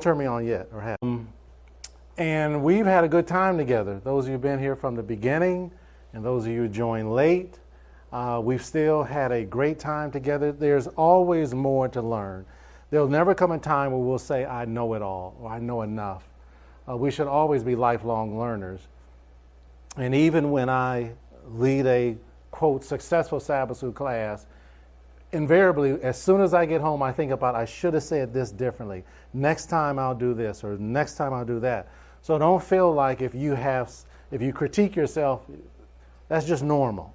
turn me on yet, or have. And we've had a good time together. Those of you who've been here from the beginning, and those of you who joined late, we've still had a great time together. There's always more to learn. There'll never come a time where we'll say, I know it all, or I know enough. We should always be lifelong learners. And even when I lead a, quote, successful Sabbath school class, invariably, as soon as I get home, I think about, I should have said this differently. Next time I'll do this, or next time I'll do that. So don't feel like if you critique yourself, that's just normal.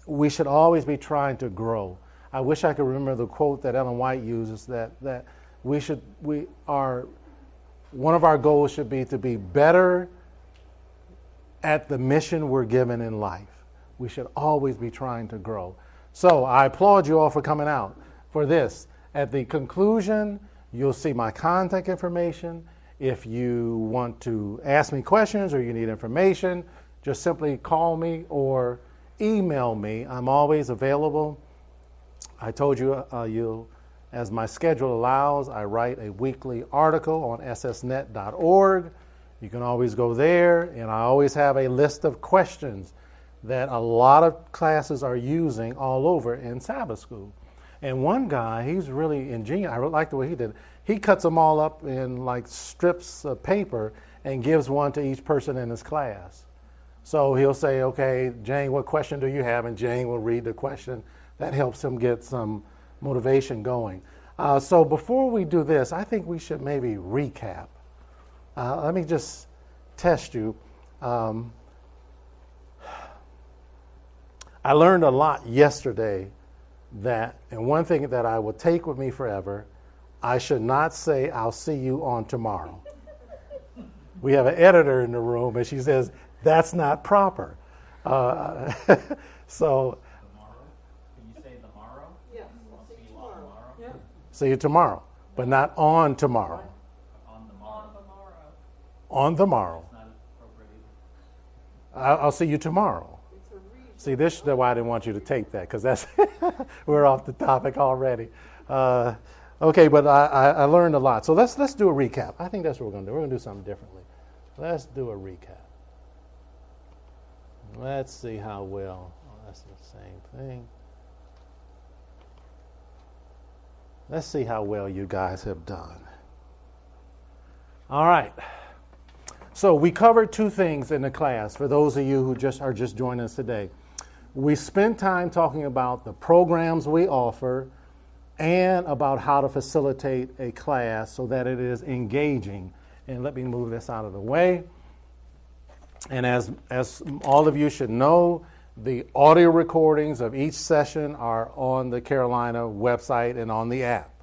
We should always be trying to grow. I wish I could remember the quote that Ellen White uses, that one of our goals should be to be better at the mission we're given in life. We should always be trying to grow. So I applaud you all for coming out for this. At the conclusion, you'll see my contact information. If you want to ask me questions or you need information, just simply call me or email me. I'm always available. I told you, as my schedule allows, I write a weekly article on ssnet.org. You can always go there, and I always have a list of questions that a lot of classes are using all over in Sabbath school. And one guy, he's really ingenious. I like the way he did it. He cuts them all up in like strips of paper and gives one to each person in his class. So he'll say, okay, Jane, what question do you have? And Jane will read the question. That helps him get some motivation going. So before we do this, I think we should maybe recap. Let me just test you. I learned a lot yesterday and one thing that I will take with me forever, I should not say, I'll see you on tomorrow. We have an editor in the room, and she says, that's not proper. So. Tomorrow? Can you say tomorrow? Yeah. I'll see you on tomorrow? Yeah. See you tomorrow, but not on tomorrow. On the morrow. On the morrow. That's not appropriate. I'll see you tomorrow. See, this is why I didn't want you to take that, because that's we're off the topic already. Okay, but I learned a lot. So let's do a recap. I think that's what we're going to do. We're going to do something differently. Let's do a recap. Let's see how well. Oh, that's the same thing. Let's see how well you guys have done. All right. So we covered two things in the class for those of you who are just joining us today. We spent time talking about the programs we offer and about how to facilitate a class so that it is engaging. And let me move this out of the way. And as all of you should know, the audio recordings of each session are on the Carolina website and on the app.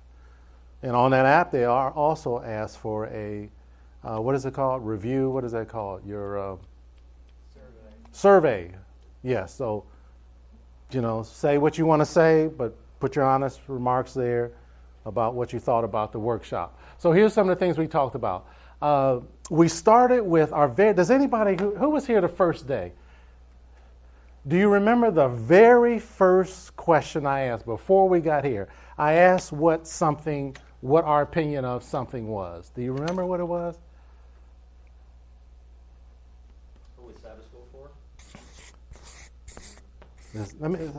And on that app, they are also asked for a, what is it called? Review? What is that called? Your survey. Yes. So, say what you want to say, but put your honest remarks there about what you thought about the workshop. So here's some of the things we talked about. We started with does anybody, who was here the first day? Do you remember the very first question I asked before we got here? I asked what our opinion of something was. Do you remember what it was? Who was Sabbath school for?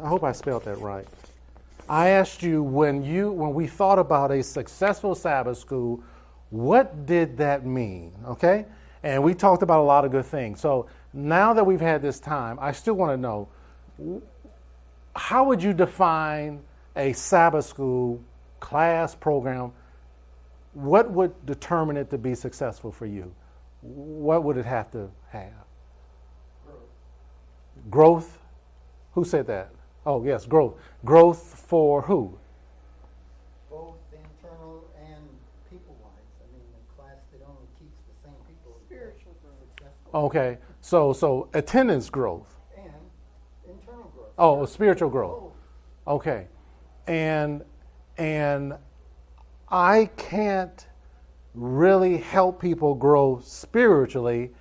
I hope I spelled that right. I asked you when we thought about a successful Sabbath school, what did that mean? Okay? And we talked about a lot of good things. So now that we've had this time, I still want to know, how would you define a Sabbath school class program? What would determine it to be successful for you? What would it have to have? Growth? Who said that? Oh, yes, growth. Growth for who? Both internal and people-wise. I mean, the class that only keeps the same people. Spiritual growth. Successful. Okay, so attendance growth. And internal growth. Oh, spiritual growth. Okay, and I can't really help people grow spiritually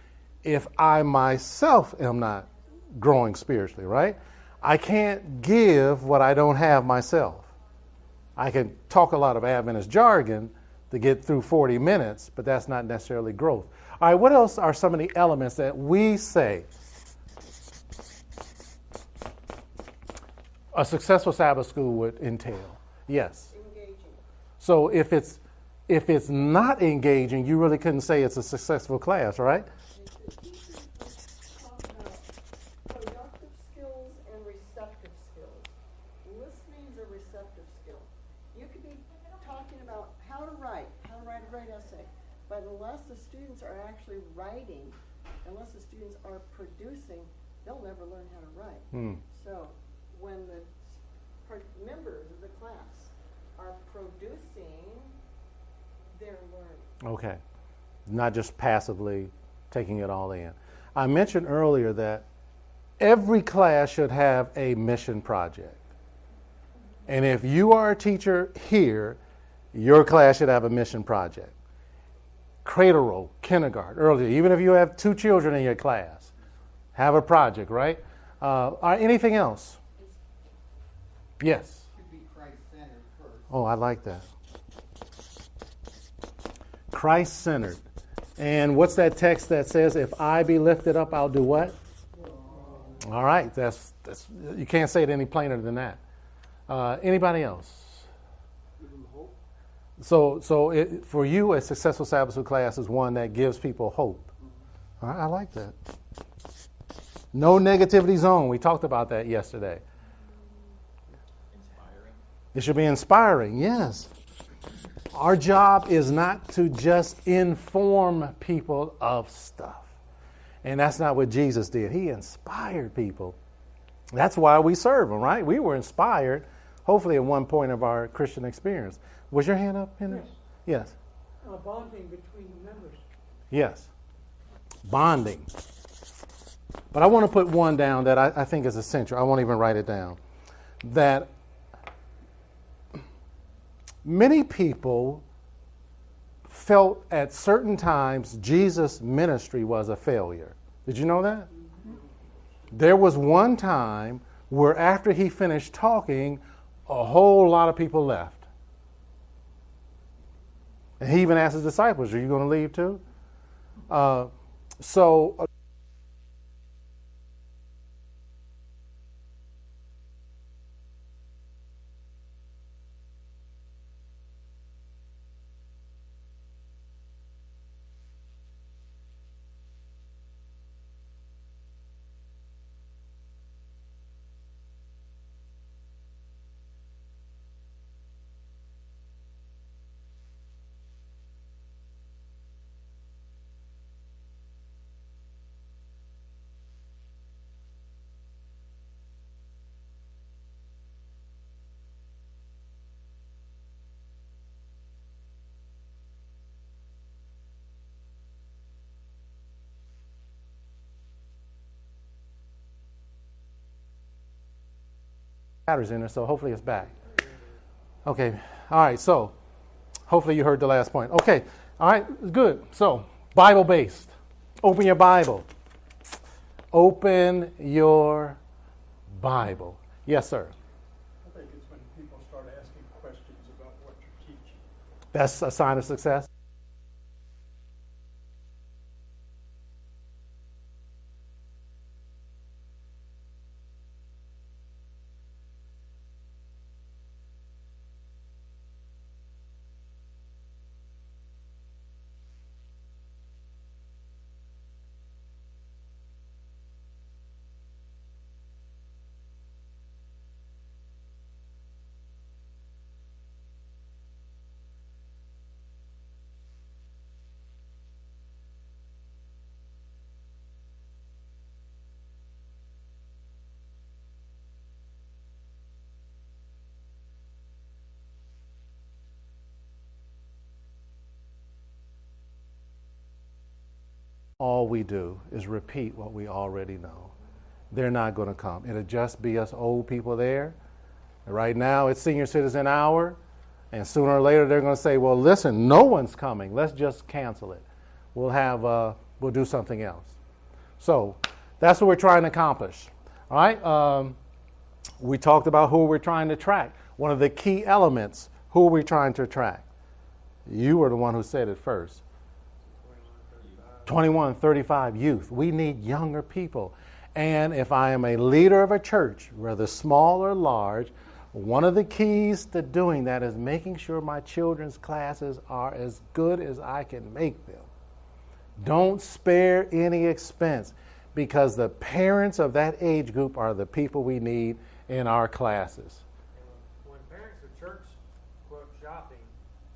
if I myself am not growing spiritually, right? I can't give what I don't have myself. I can talk a lot of Adventist jargon, to get through 40 minutes, but that's not necessarily growth. All right, what else are some of the elements that we say a successful Sabbath school would entail? Yes. Engaging. So if it's not engaging, you really couldn't say it's a successful class, right? The teachers talk about productive skills and receptive skills. Listening is a receptive skill. You could be talking about how to write a great essay, but unless the students are actually writing, unless the students are producing, they'll never learn how to write. So when the members of the class are producing, they're learning. Okay. Not just passively taking it all in. I mentioned earlier that every class should have a mission project. And if you are a teacher here, your class should have a mission project. Cradle roll, kindergarten, earlier, even if you have 2 children in your class, have a project, right? Anything else? Yes. Should be Christ-centered first. Oh, I like that. Christ-centered. And what's that text that says, if I be lifted up, I'll do what? All right. That's you can't say it any plainer than that. Anybody else? So for you, a successful Sabbath school class is one that gives people hope. All right, I like that. No negativity zone. We talked about that yesterday. Inspiring. It should be inspiring, yes. Our job is not to just inform people of stuff. And that's not what Jesus did. He inspired people. That's why we serve him, right? We were inspired, hopefully at one point of our Christian experience. Was your hand up, Henry? Yes. Bonding between the members. Yes. Bonding. But I want to put one down that I think is essential. I won't even write it down. That many people felt at certain times Jesus' ministry was a failure. Did you know that? There was one time where after he finished talking, a whole lot of people left. And he even asked his disciples, are you going to leave too? Matters in it, so hopefully it's back. Okay, all right, so hopefully you heard the last point. Okay, all right, good. So, Bible-based. Open your Bible. Open your Bible. Yes, sir. I think it's when people start asking questions about what you're teaching. That's a sign of success. All we do is repeat what we already know. They're not going to come. It'll just be us old people there. Right now, it's senior citizen hour, and sooner or later they're going to say, well, listen, no one's coming. Let's just cancel it. We'll do something else. So that's what we're trying to accomplish. All right? We talked about who we're trying to track. One of the key elements, who are we trying to attract? You were the one who said it first. 21, 35 youth. We need younger people. And if I am a leader of a church, whether small or large, one of the keys to doing that is making sure my children's classes are as good as I can make them. Don't spare any expense, because the parents of that age group are the people we need in our classes. When parents of church quote shopping,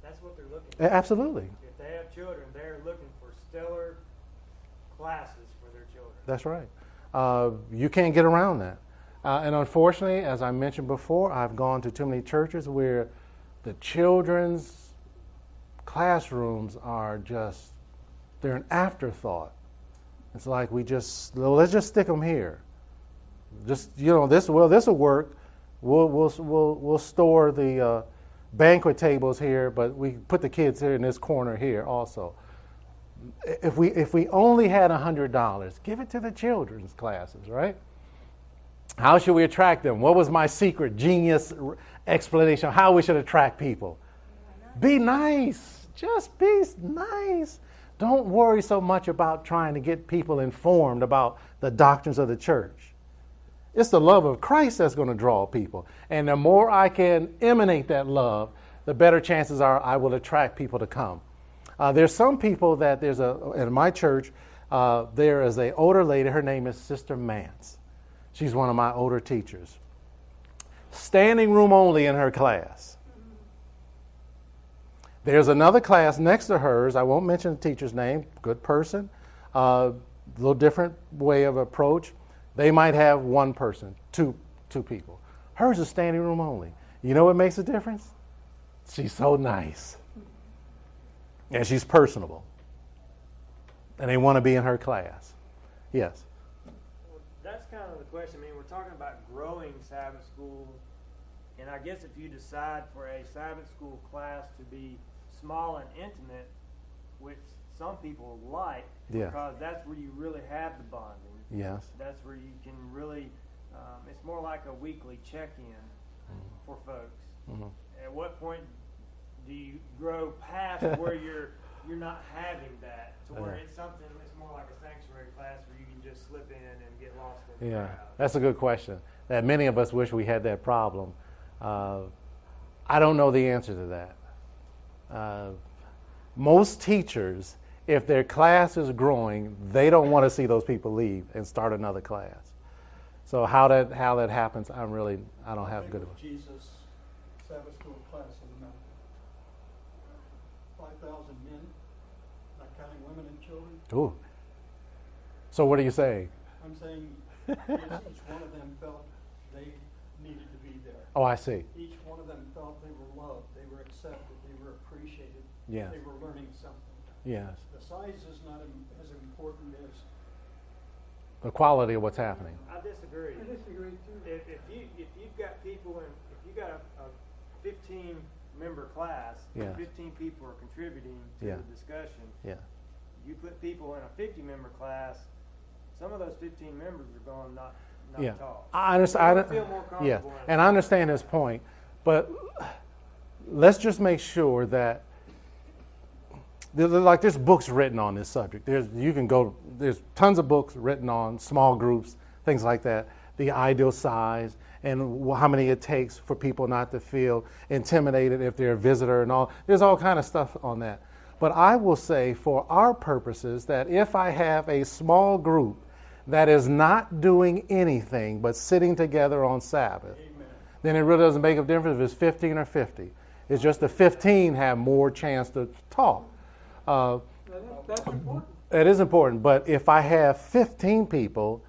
that's what they're looking for. Absolutely. If they have children, they're looking for stellar classes for their children. That's right. You can't get around that. And unfortunately, as I mentioned before, I've gone to too many churches where the children's classrooms are just, they're an afterthought. It's like let's just stick them here. Just, this will work. We'll store the banquet tables here, but we put the kids here in this corner here also. If we only had $100, give it to the children's classes, right? How should we attract them? What was my secret genius explanation of how we should attract people? Be nice. Just be nice. Don't worry so much about trying to get people informed about the doctrines of the church. It's the love of Christ that's going to draw people. And the more I can emanate that love, the better chances are I will attract people to come. There's some people that in my church, there is an older lady. Her name is Sister Mance. She's one of my older teachers. Standing room only in her class. There's another class next to hers. I won't mention the teacher's name. Good person. A little different way of approach. They might have one person, two people. Hers is standing room only. You know what makes a difference? She's so nice. And she's personable. And they want to be in her class. Yes. Well, that's kind of the question. I mean, we're talking about growing Sabbath school. And I guess if you decide for a Sabbath school class to be small and intimate, which some people like, Yeah. because that's where you really have the bonding. Yes. That's where you can really, it's more like a weekly check-in for folks. Mm-hmm. At what point do you grow past where you're not having that, to where it's something that's more like a sanctuary class where you can just slip in and get lost in the Yeah, crowd? that's a good question. That many of us wish we had that problem. I don't know the answer to that. Most teachers, if their class is growing, they don't want to see those people leave and start another class. So how that happens, I don't have good. Jesus' Sabbath school class on the mountain. 5,000 men, not counting women and children. Ooh. So what are you saying? I'm saying each one of them felt they needed to be there. Oh, I see. Each one of them felt they were loved, they were accepted, they were appreciated. Yes. They were learning something. Yes. The size is not as important as The quality of what's happening. I disagree. I disagree too. If you've got people in, if you got a 15 member class, Yeah. and 15 people are contributing to Yeah. the discussion. Yeah. You put people in a 50 member class, some of those 15 members are going not Yeah. talk. I understand. They feel more comfortable Yeah, in it. and I understand his point, but let's just make sure that there's books written on this subject. There's tons of books written on small groups, things like that, the ideal size, and how many it takes for people not to feel intimidated if they're a visitor and all. There's all kind of stuff on that. But I will say for our purposes that if I have a small group that is not doing anything but sitting together on Sabbath, then it really doesn't make a difference if it's 15 or 50. It's just the 15 have more chance to talk. That's important. It is important, but if I have 15 people,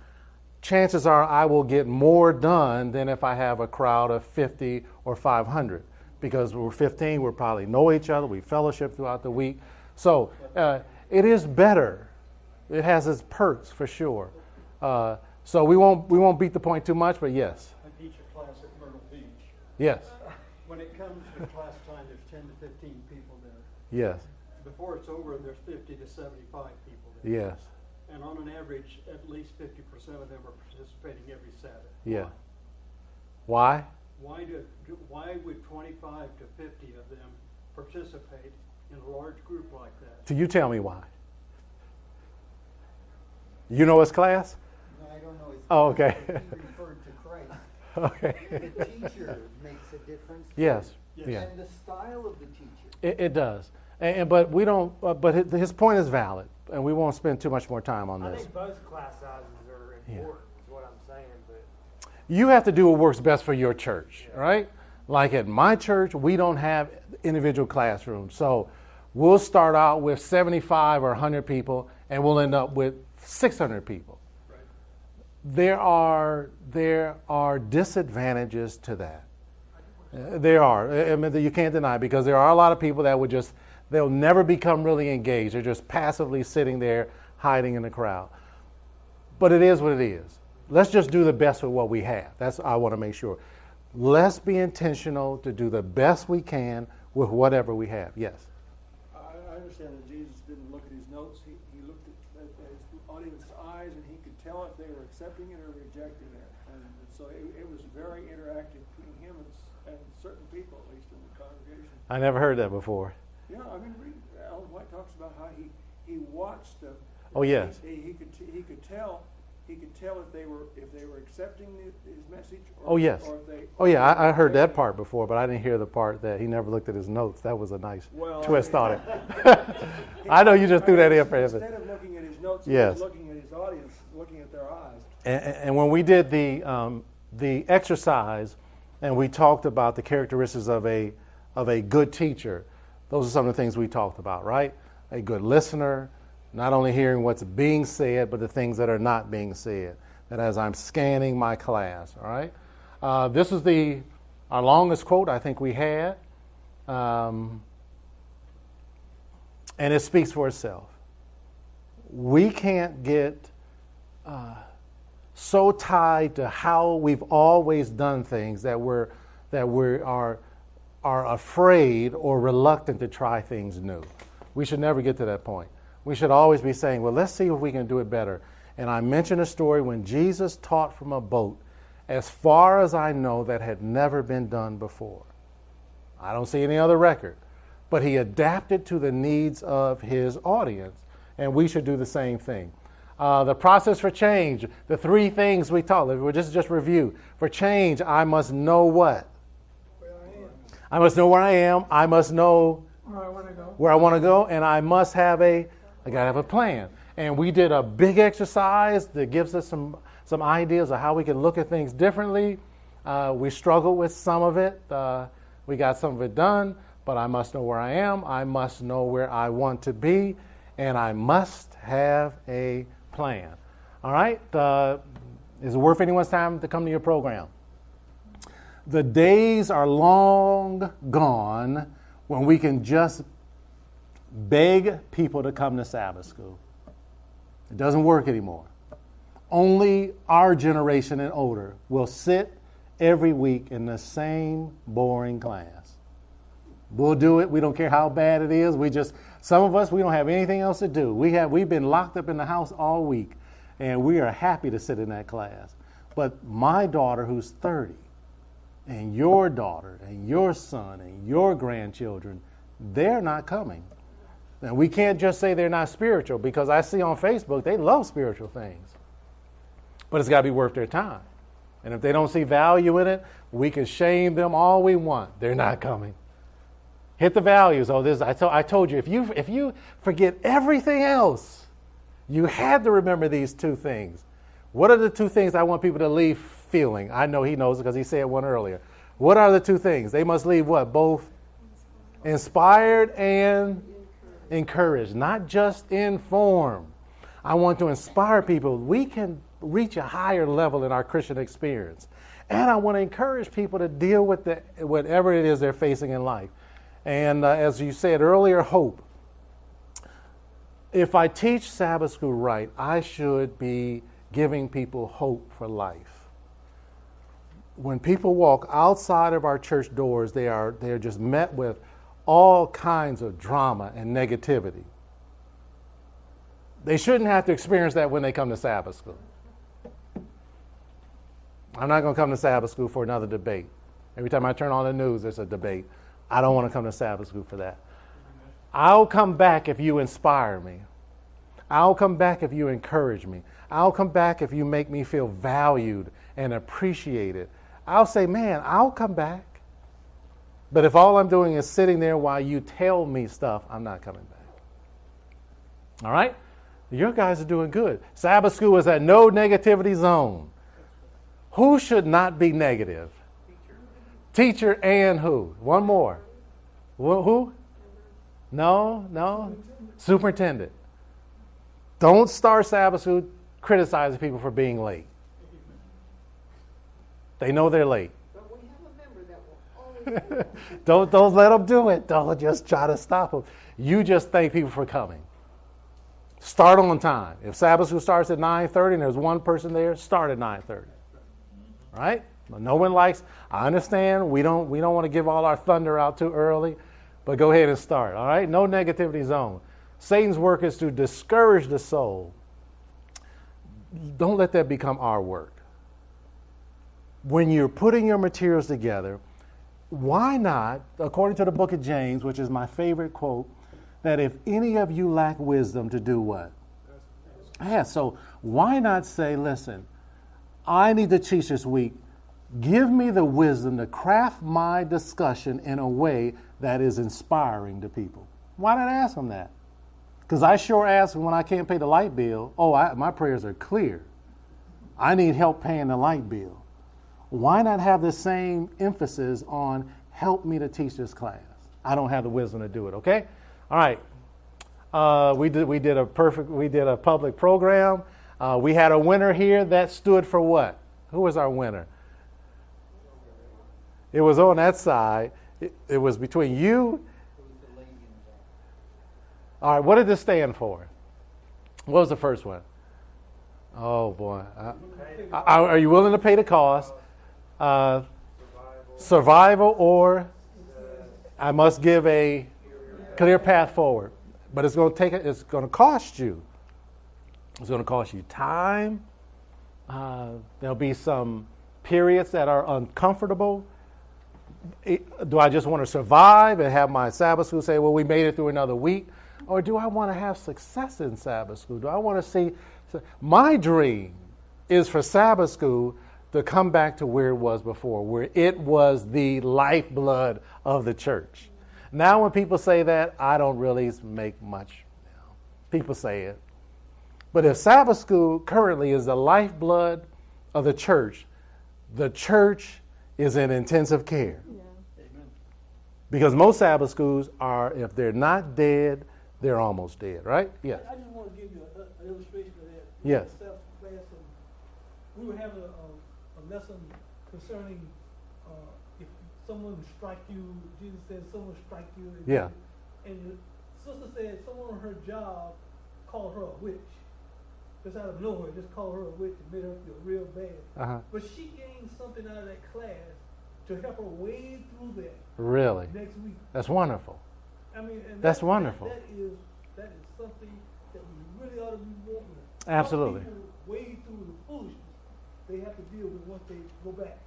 chances are I will get more done than if I have a crowd of 50 or 500. Because we're 15, we probably know each other, we fellowship throughout the week. So it is better. It has its perks for sure. So we won't beat the point too much, but yes. I teach a class at Myrtle Beach. Yes. When it comes to class time, there's 10 to 15 people there. Yes. Before it's over, there's 50 to 75 people there. Yes. And on an average, at least 50% of them are participating every Sabbath. Yeah. Why? Why would 25 to 50 of them participate in a large group like that. So you tell me why. You know his class? No, I don't know his. Oh, okay. He referred to Christ. Okay. The teacher makes a difference. Yes. Yes. Yeah. And the style of the teacher. It does. But we don't. But his point is valid, and we won't spend too much more time on I this. think both class sizes are important, is what I'm saying, but You have to do what works best for your church, right? Like at my church, we don't have individual classrooms. So we'll start out with 75 or 100 people, and we'll end up with 600 people. Right. There are disadvantages to that. There are. I mean, you can't deny, because there are a lot of people that they'll never become really engaged. They're just passively sitting there hiding in the crowd. But it is what it is. Let's just do the best with what we have. That's I want to make sure. Let's be intentional to do the best we can with whatever we have. Yes. I understand that Jesus didn't look at his notes. He looked at his audience's eyes, and he could tell if they were accepting it or rejecting it. And so it was very interactive between him and certain people, at least in the congregation. I never heard that before. Yeah, I mean, Ellen White talks about how he watched them. Oh, yes. He could tell if they were accepting his message. Or, Oh, yes. Or if they, Oh, yeah, I heard that part before, but I didn't hear the part that he never looked at his notes. That was a nice twist on it. I know you just threw that in for him. Instead of looking at his notes, Yes. he was looking at his audience, looking at their eyes. And when we did the exercise, and we talked about the characteristics of a good teacher, those are some of the things we talked about, right? A good listener, not only hearing what's being said, but the things that are not being said. That as I'm scanning my class, all right? This is our longest quote I think we had, and it speaks for itself. We can't get so tied to how we've always done things that we are afraid or reluctant to try things new. We should never get to that point. We should always be saying, well, let's see if we can do it better. And I mentioned a story when Jesus taught from a boat, as far as I know, that had never been done before. I don't see any other record. But he adapted to the needs of his audience, and we should do the same thing. The process for change, the three things we taught, we'll just review. For change, I must know what? Where I am. I must know where I am. I must know Where I want to go. where I want to go, and I got to have a plan. And we did a big exercise that gives us some ideas of how we can look at things differently. We struggled with some of it. We got some of it done, but I must know where I am. I must know where I want to be, and I must have a plan. All right? Is it worth anyone's time to come to your program? The days are long gone when we can just beg people to come to Sabbath school. It doesn't work anymore. Only our generation and older will sit every week in the same boring class. We'll do it. We don't care how bad it is. Some of us, we don't have anything else to do. We've been locked up in the house all week, and we are happy to sit in that class. But my daughter, who's 30, and your daughter, and your son, and your grandchildren, they're not coming. And we can't just say they're not spiritual, because I see on Facebook they love spiritual things. But it's got to be worth their time. And if they don't see value in it, we can shame them all we want. They're not coming. Hit the values. I told you, if you forget everything else, you had to remember these two things. What are the two things I want people to leave feeling? I know he knows because he said one earlier. What are the two things? They must leave what? Both inspired and encouraged, not just informed. I want to inspire people. We can reach a higher level in our Christian experience. And I want to encourage people to deal with whatever it is they're facing in life. And as you said earlier, hope. If I teach Sabbath school right, I should be giving people hope for life. When people walk outside of our church doors, they're just met with all kinds of drama and negativity. They shouldn't have to experience that when they come to Sabbath school. I'm not going to come to Sabbath school for another debate. Every time I turn on the news, there's a debate. I don't want to come to Sabbath school for that. I'll come back if you inspire me. I'll come back if you encourage me. I'll come back if you make me feel valued and appreciated. I'll say, man, I'll come back. But if all I'm doing is sitting there while you tell me stuff, I'm not coming back. All right? Your guys are doing good. Sabbath school is at no negativity zone. Who should not be negative? Teacher and who? One more. Who? No. Superintendent. Don't start Sabbath school criticizing people for being late. They know they're late. But we have a member that will always. Don't let them do it. Don't just try to stop them. You just thank people for coming. Start on time. If Sabbath school starts at 9:30 and there's one person there, start at 9:30. Right? No one likes. I understand. We don't want to give all our thunder out too early, but go ahead and start. All right? No negativity zone. Satan's work is to discourage the soul. Don't let that become our work. When you're putting your materials together, why not, according to the book of James, which is my favorite quote, that if any of you lack wisdom to do what? Yeah, so why not say, listen, I need to teach this week. Give me the wisdom to craft my discussion in a way that is inspiring to people. Why not ask them that? Because I sure ask when I can't pay the light bill, my prayers are clear. I need help paying the light bill. Why not have the same emphasis on help me to teach this class? I don't have the wisdom to do it, okay? All right. We did a public program. We had a winner here that stood for what? Who was our winner? It was on that side. It was between you. All right, what did this stand for? What was the first one? Oh, boy. Are you willing to pay the cost? Survival or I must give a clear path forward. But it's going to cost you. It's going to cost you time. There'll be some periods that are uncomfortable. Do I just want to survive and have my Sabbath school say, well, we made it through another week? Or do I want to have success in Sabbath school? Do I want to see? My dream is for Sabbath school to come back to where it was before, where it was the lifeblood of the church. Now when people say that, I don't really make much. People say it. But if Sabbath school currently is the lifeblood of the church is in intensive care. Yeah. Because most Sabbath schools are, if they're not dead, they're almost dead, right? Yes. I just want to give you an illustration of that. Yes. Class, and we were having a lesson concerning if someone strike you. Jesus said, "Someone strike you." And Yeah. And the sister said someone on her job called her a witch. Just out of nowhere, just called her a witch and made her feel real bad. Uh-huh. But she gained something out of that class to help her wade through that Really? next week. That's wonderful. I mean, and That's wonderful. That is something that we really ought to be wanting. Absolutely. Some people wade through the foolishness they have to deal with once they go back.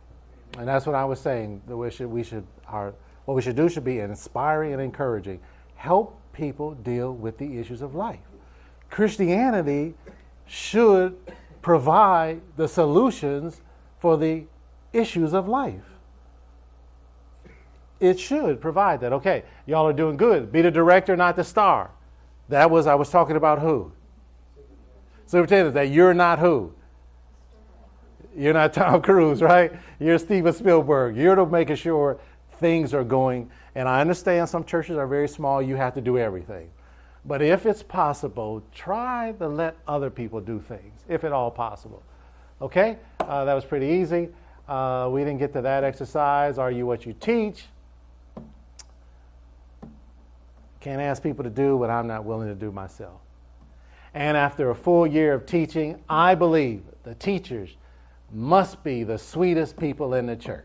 And that's what I was saying. That what we should do should be inspiring and encouraging. Help people deal with the issues of life. Christianity should provide the solutions for the issues of life. It should provide that. Okay, y'all are doing good. Be the director, not the star. I was talking about who? Superintendent, that you're not who? You're not Tom Cruise, right? You're Steven Spielberg. You're making sure things are going. And I understand some churches are very small. You have to do everything. But if it's possible, try to let other people do things, if at all possible. Okay? That was pretty easy. We didn't get to that exercise. Are you what you teach? Can't ask people to do what I'm not willing to do myself. And after a full year of teaching, I believe the teachers must be the sweetest people in the church.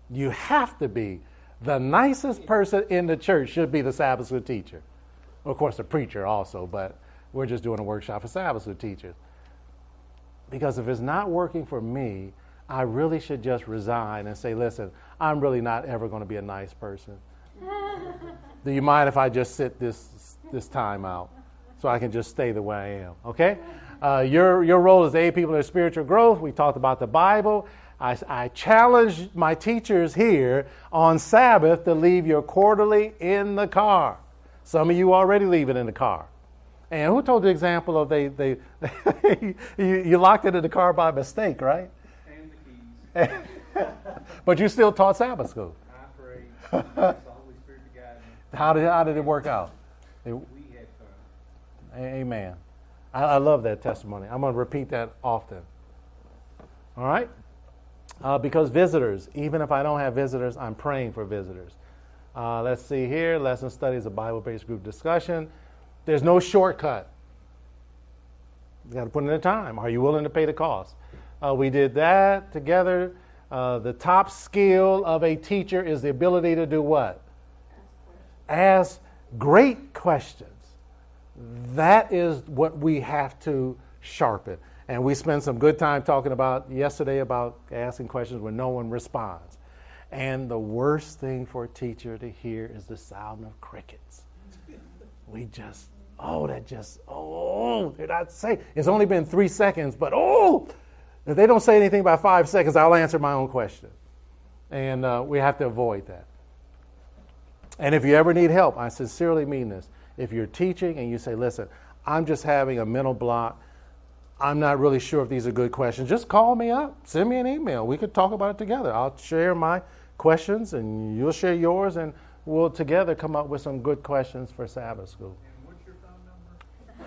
You have to be. The nicest person in the church should be the Sabbath school teacher. Of course, the preacher also, but we're just doing a workshop for Sabbath school teachers. Because if it's not working for me, I really should just resign and say, listen, I'm really not ever going to be a nice person. Do you mind if I just sit this time out so I can just stay the way I am? Okay? Your role is to aid people in their spiritual growth. We talked about the Bible. I challenge my teachers here on Sabbath to leave your quarterly in the car. Some of you already leave it in the car. And who told the example of they you locked it in the car by mistake, right? And the keys. But you still taught Sabbath school. I prayed. Asked the Holy Spirit to guide me. How did it work out? We had fun. Amen. I love that testimony. I'm going to repeat that often. All right? Because visitors, even if I don't have visitors, I'm praying for visitors. Let's see here. Lesson studies, a Bible-based group discussion. There's no shortcut. You got to put in the time. Are you willing to pay the cost? We did that together. The top skill of a teacher is the ability to do what? Ask great questions. That is what we have to sharpen. And we spent some good time talking about yesterday about asking questions when no one responds. And the worst thing for a teacher to hear is the sound of crickets. We just, they're not saying. It's only been 3 seconds, but if they don't say anything about 5 seconds, I'll answer my own question. And we have to avoid that. And if you ever need help, I sincerely mean this. If you're teaching and you say, listen, I'm just having a mental block, I'm not really sure if these are good questions, just call me up, send me an email. We could talk about it together. I'll share my questions and you'll share yours, and we'll together come up with some good questions for Sabbath school. And what's your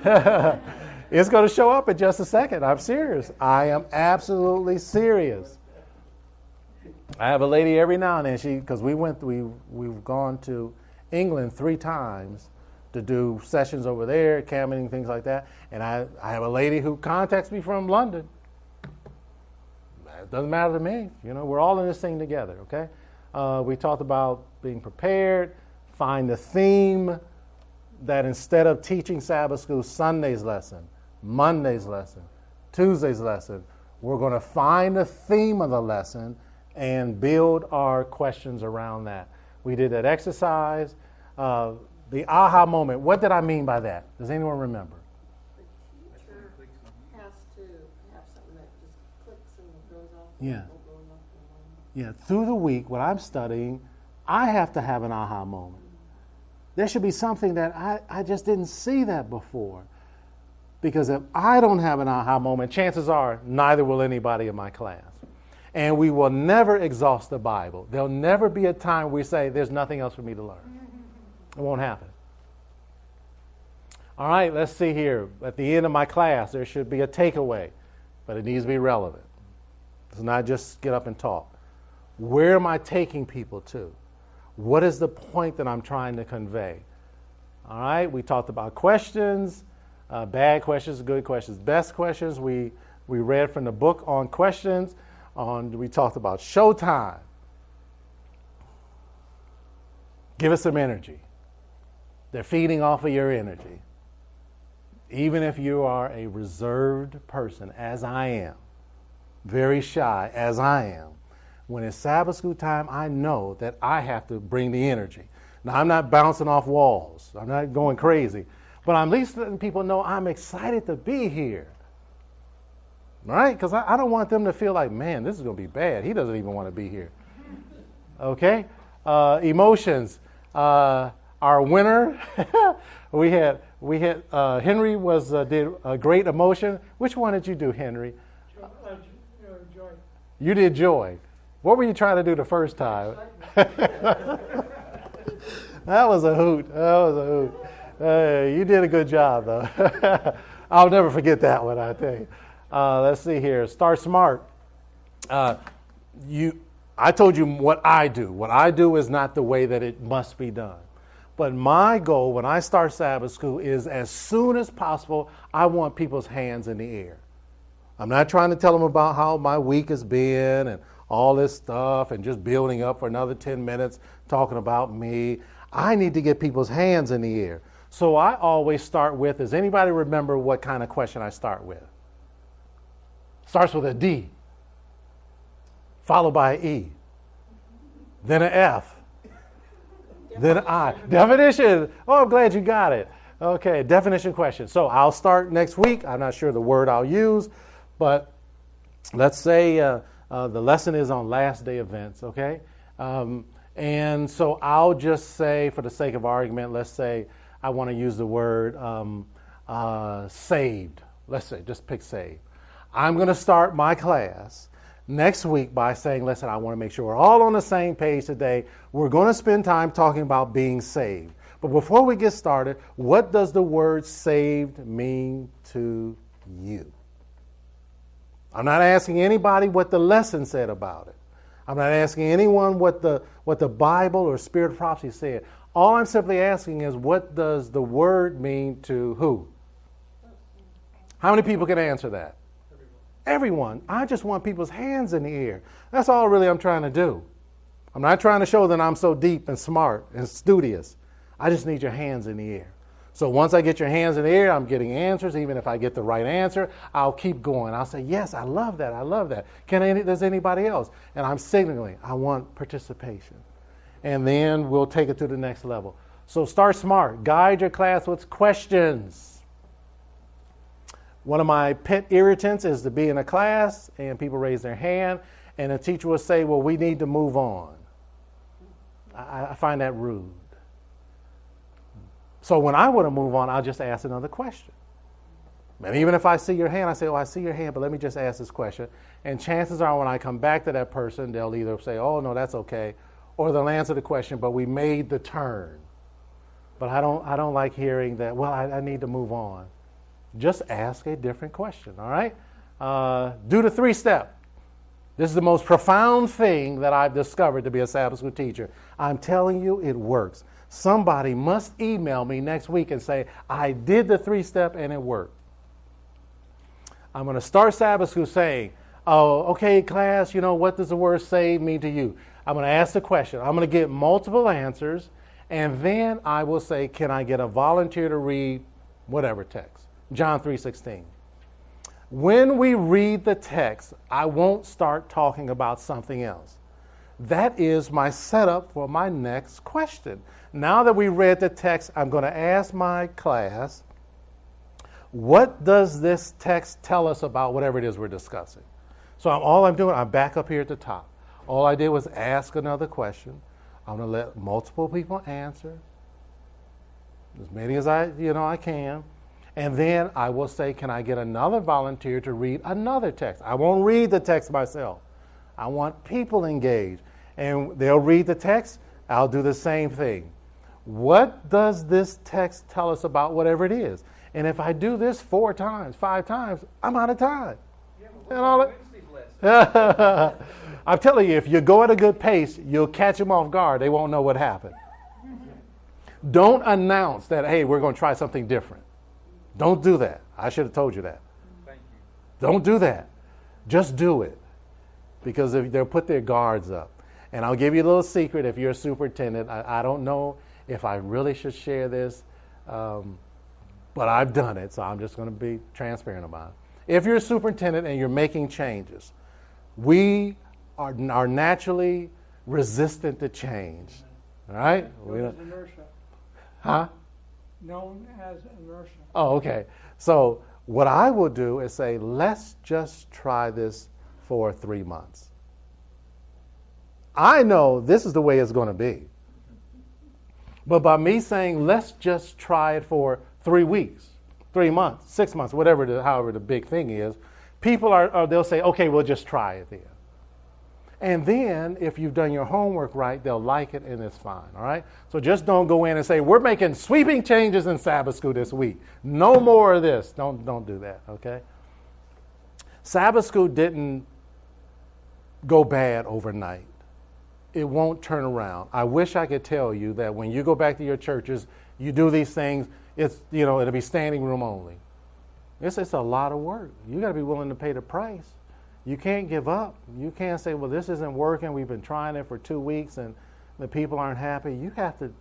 phone number? It's going to show up in just a second. I'm serious. I am absolutely serious. I have a lady every now and then, because we've gone to England 3 times to do sessions over there, camping, things like that. And I have a lady who contacts me from London. It doesn't matter to me. We're all in this thing together, okay? We talked about being prepared, find the theme that instead of teaching Sabbath school Sunday's lesson, Monday's lesson, Tuesday's lesson, we're going to find the theme of the lesson and build our questions around that. We did that exercise. The aha moment, what did I mean by that? Does anyone remember? The teacher has to have something that just clicks and goes off. Yeah. Going off Yeah, through the week, when I'm studying, I have to have an aha moment. There should be something that I just didn't see that before. Because if I don't have an aha moment, chances are neither will anybody in my class. And we will never exhaust the Bible. There'll never be a time we say, there's nothing else for me to learn. It won't happen. All right, let's see here. At the end of my class, there should be a takeaway, but it needs to be relevant. It's not just get up and talk. Where am I taking people to? What is the point that I'm trying to convey? All right, we talked about questions, bad questions, good questions, best questions. We read from the book on questions. We talked about showtime. Give us some energy. They're feeding off of your energy. Even if you are a reserved person, as I am, very shy, as I am, when it's Sabbath school time, I know that I have to bring the energy. Now, I'm not bouncing off walls. I'm not going crazy. But I'm at least letting people know I'm excited to be here. Right? Because I don't want them to feel like, man, this is going to be bad. He doesn't even want to be here. Okay? Emotions. Our winner, we had Henry did a great emotion. Which one did you do, Henry? Joy. You did joy. What were you trying to do the first time? That was a hoot. You did a good job, though. I'll never forget that one, I tell you. Let's see here. Start smart. I told you what I do. What I do is not the way that it must be done. But my goal when I start Sabbath school is as soon as possible, I want people's hands in the air. I'm not trying to tell them about how my week has been and all this stuff and just building up for another 10 minutes talking about me. I need to get people's hands in the air. So I always start with, does anybody remember what kind of question I start with? Starts with a D. followed by an E, then an F, then an I. Definition. Oh, I'm glad you got it. Okay, definition question. So I'll start next week. I'm not sure the word I'll use, but let's say the lesson is on last day events, okay? And so I'll just say, for the sake of argument, let's say I want to use the word saved. Let's say, just pick saved. I'm going to start my class next week by saying, listen, I want to make sure we're all on the same page today. We're going to spend time talking about being saved. But before we get started, what does the word saved mean to you? I'm not asking anybody what the lesson said about it. I'm not asking anyone what the Bible or Spirit of Prophecy said. All I'm simply asking is, what does the word mean to who? How many people can answer that? Everyone. I just want people's hands in the air. That's all really I'm trying to do. I'm not trying to show that I'm so deep and smart and studious. I just need your hands in the air. So once I get your hands in the air, I'm getting answers. Even if I get the right answer, I'll keep going. I'll say, yes, I love that. I love that. Does anybody else? And I'm signaling, I want participation. And then we'll take it to the next level. So start smart. Guide your class with questions. One of my pet irritants is to be in a class and people raise their hand and the teacher will say, well, we need to move on. I find that rude. So when I want to move on, I'll just ask another question. And even if I see your hand, I say, oh, I see your hand, but let me just ask this question. And chances are when I come back to that person, they'll either say, oh, no, that's okay, or they'll answer the question, but we made the turn. But I don't like hearing that, well, I need to move on. Just ask a different question, all right? Do the 3-step. This is the most profound thing that I've discovered to be a Sabbath school teacher. I'm telling you, it works. Somebody must email me next week and say, I did the 3-step and it worked. I'm going to start Sabbath school saying, oh, okay, class, what does the word save mean to you? I'm going to ask the question. I'm going to get multiple answers, and then I will say, can I get a volunteer to read whatever text? John 3:16. When we read the text, I won't start talking about something else. That is my setup for my next question. Now that we read the text, I'm going to ask my class, what does this text tell us about whatever it is we're discussing? So I'm back up here at the top. All I did was ask another question. I'm going to let multiple people answer, as many as I can. And then I will say, can I get another volunteer to read another text? I won't read the text myself. I want people engaged. And they'll read the text. I'll do the same thing. What does this text tell us about whatever it is? And if I do this 4 times, 5 times, I'm out of time. I'm telling you, if you go at a good pace, you'll catch them off guard. They won't know what happened. Don't announce that, hey, we're going to try something different. Don't do that. I should have told you that. Thank you. Don't do that. Just do it. Because they'll put their guards up. And I'll give you a little secret if you're a superintendent. I don't know if I really should share this, but I've done it, so I'm just going to be transparent about it. If you're a superintendent and you're making changes, we are naturally resistant to change. All right? Inertia. Huh? Known as inertia. Oh, okay. So what I will do is say, let's just try this for 3 months. I know this is the way it's going to be. But by me saying, let's just try it for 3 weeks, 3 months, 6 months, however the big thing is, people they'll say, okay, we'll just try it then. And then, if you've done your homework right, they'll like it and it's fine, all right? So just don't go in and say, we're making sweeping changes in Sabbath school this week. No more of this. Don't do that, okay? Sabbath school didn't go bad overnight. It won't turn around. I wish I could tell you that when you go back to your churches, you do these things, it'll be standing room only. It's a lot of work. You got to be willing to pay the price. You can't give up. You can't say, well, this isn't working. We've been trying it for 2 weeks and the people aren't happy. You have to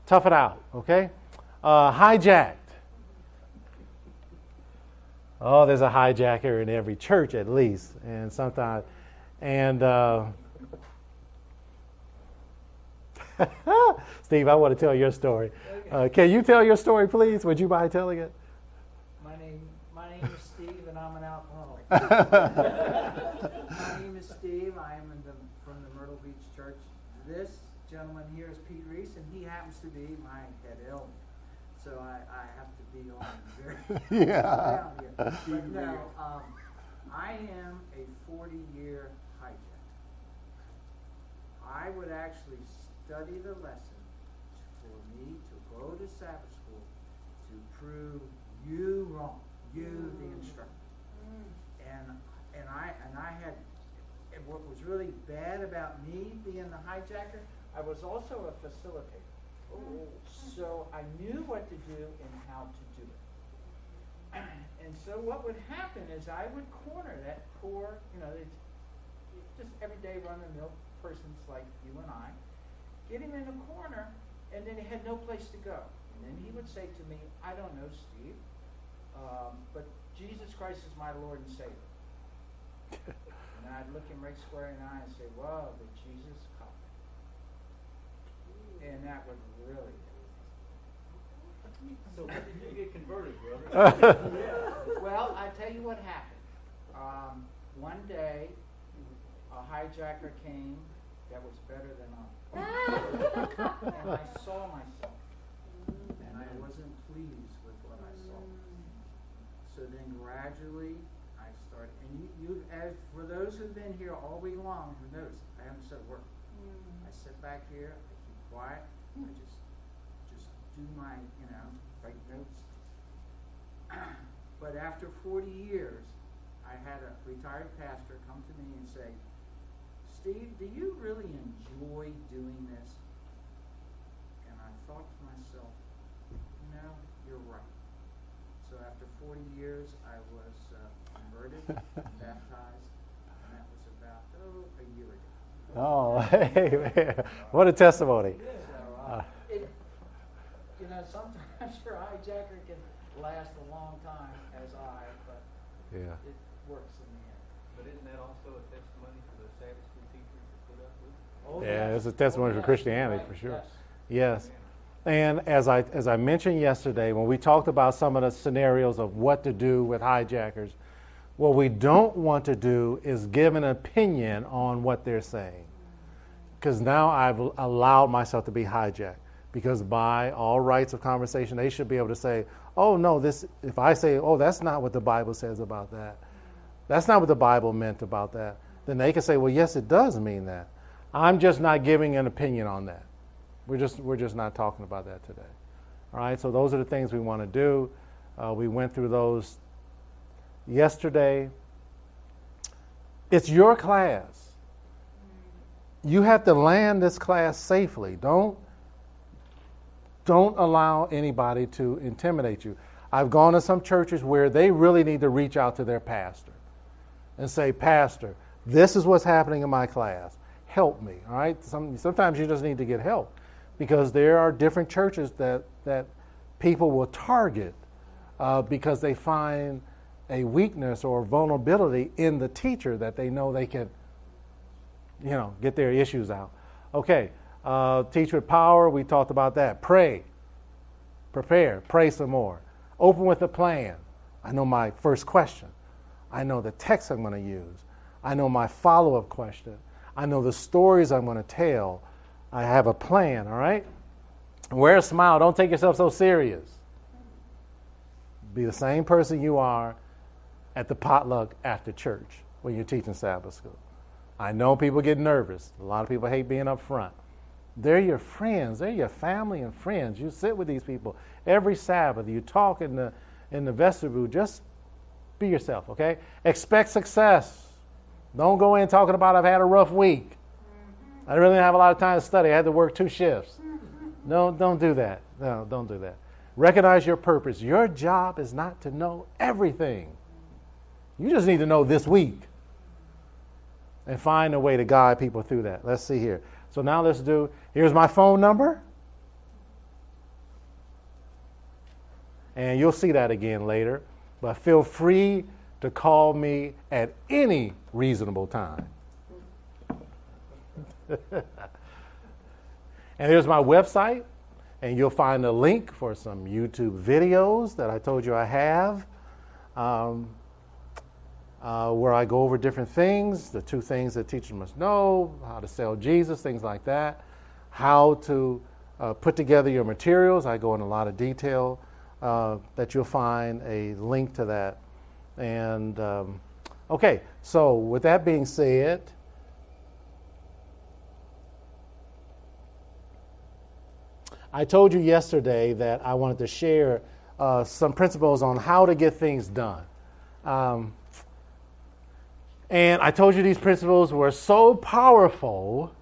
tough it out, okay? Hijacked. Oh, there's a hijacker in every church at least. And sometimes And Steve, I want to tell your story. Can you tell your story, please? Would you mind telling it? My name is Steve, and I'm an alcoholic. My name is Steve. I am from the Myrtle Beach Church. This gentleman here is Pete Reese, and he happens to be my head elder. So I have to be on very Yeah. down here. But no, I am a 40-year hijacker. I would actually study the lesson for me to go to Sabbath school to prove you wrong, you the instructor. And I had, and what was really bad about me being the hijacker, I was also a facilitator. So I knew what to do and how to do it. And so what would happen is I would corner that poor, it's just everyday run-of-the-mill persons like you and I, get him in a corner, and then he had no place to go. And then he would say to me, I don't know, Steve, but Jesus Christ is my Lord and Savior. And I'd look him right square in the eye and say, well, did Jesus come? And that would really So when did you get converted, brother? Well, I tell you what happened. One day, a hijacker came that was better than I. And I saw myself, and I wasn't pleased with what I saw. So then gradually, I started, and you as for those who've been here all week long, who knows, I haven't said a word. I sit back here, I keep quiet, I just do my, write notes. But after 40 years, I had a retired pastor come to me and say, Steve, do you really enjoy doing this? And I thought to myself, you're right. So after 40 years, I was converted, baptized, and that was about, a year ago. Oh, hey, man. What a testimony. So, sometimes your hijacker can last a long time, but Yeah. it works in the end. But isn't that also a testimony for the Sabbath school teachers to put up with? Oh, Yeah, yes. it's a testimony Oh, for yes. Christianity, Right. for sure. Yes. Yes. And as I mentioned yesterday, when we talked about some of the scenarios of what to do with hijackers, what we don't want to do is give an opinion on what they're saying. Because now I've allowed myself to be hijacked. Because by all rights of conversation, they should be able to say, oh, no, if I say, oh, that's not what the Bible says about that. That's not what the Bible meant about that. Then they can say, well, yes, it does mean that. I'm just not giving an opinion on that. We're just not talking about that today. All right, so those are the things we want to do. We went through those yesterday. It's your class. You have to land this class safely. Don't allow anybody to intimidate you. I've gone to some churches where they really need to reach out to their pastor and say, Pastor, this is what's happening in my class. Help me, all right? Sometimes you just need to get help because there are different churches that people will target because they find a weakness or vulnerability in the teacher that they know they can, get their issues out. Okay, teach with power, we talked about that. Pray, prepare, pray some more. Open with a plan. I know my first question. I know the text I'm going to use. I know my follow-up question. I know the stories I'm going to tell. I have a plan, all right? Wear a smile. Don't take yourself so serious. Be the same person you are at the potluck after church when you're teaching Sabbath school. I know people get nervous. A lot of people hate being up front. They're your friends. They're your family and friends. You sit with these people every Sabbath. You talk in the vestibule. Just be yourself, okay? Expect success. Don't go in talking about I've had a rough week. I really didn't have a lot of time to study. I had to work 2 shifts. No, don't do that. No, don't do that. Recognize your purpose. Your job is not to know everything. You just need to know this week and find a way to guide people through that. Let's see here. So now here's my phone number. And you'll see that again later. But feel free to call me at any reasonable time. And here's my website, and you'll find a link for some YouTube videos that I told you I have, where I go over different things, the 2 things that teachers must know, how to sell Jesus, things like that, how to put together your materials. I go in a lot of detail that you'll find a link to that. And okay, so with that being said, I told you yesterday that I wanted to share some principles on how to get things done. And I told you these principles were so powerful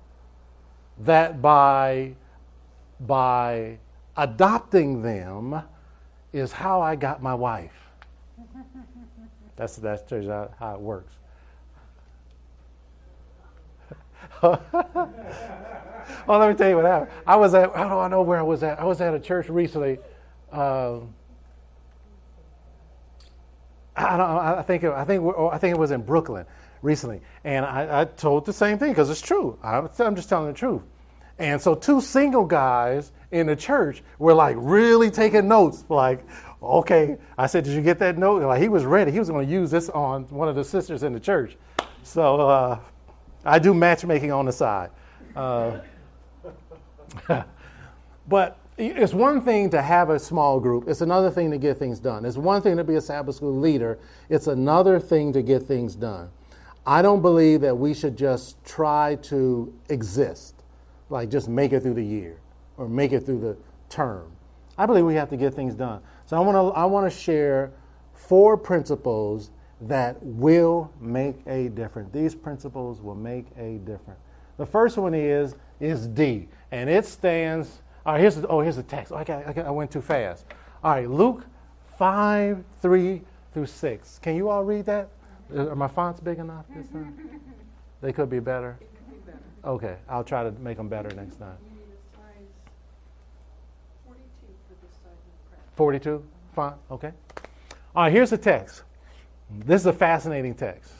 that by adopting them is how I got my wife. That tells you how it works. Oh, let me tell you what happened. I don't know where I was at. I was at a church recently. I think it was in Brooklyn recently, and I told the same thing because it's true. I'm just telling the truth. And so 2 single guys in the church were like really taking notes. Like, okay, I said, did you get that note? Like, he was ready. He was going to use this on one of the sisters in the church. So I do matchmaking on the side. But it's one thing to have a small group. It's another thing to get things done. It's one thing to be a Sabbath school leader. It's another thing to get things done. I don't believe that we should just try to exist, like just make it through the year or make it through the term. I believe we have to get things done. So I want to share 4 principles that will make a difference. These principles will make a difference. The first one is D, and it stands. Here's the text. I went too fast. All right, Luke 5:3-6. Can you all read that? Are my fonts big enough this time? They could be better. It could be better. Okay, I'll try to make them better next time. You need a size 42 for this size of print. 42 font. Okay. All right, here's the text. This is a fascinating text.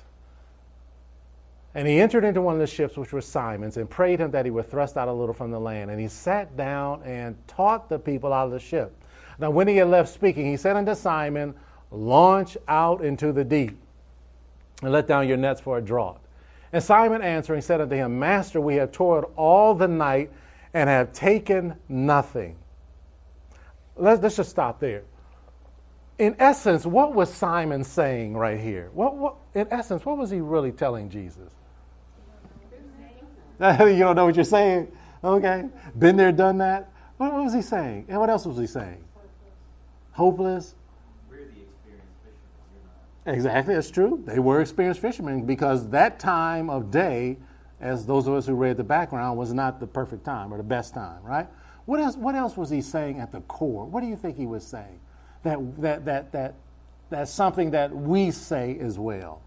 And he entered into one of the ships, which was Simon's, and prayed him that he would thrust out a little from the land. And he sat down and taught the people out of the ship. Now, when he had left speaking, he said unto Simon, launch out into the deep, and let down your nets for a draught. And Simon answering said unto him, Master, we have toiled all the night and have taken nothing. Let's just stop there. In essence, what was Simon saying right here? In essence, what was he really telling Jesus? You don't know what you're saying? Okay. Been there, done that? What was he saying? And what else was he saying? Hopeless? We're the experienced fishermen, you're not. Exactly, that's true. They were experienced fishermen because that time of day, as those of us who read the background, was not the perfect time or the best time, right? What else was he saying at the core? What do you think he was saying? That's something that we say as well.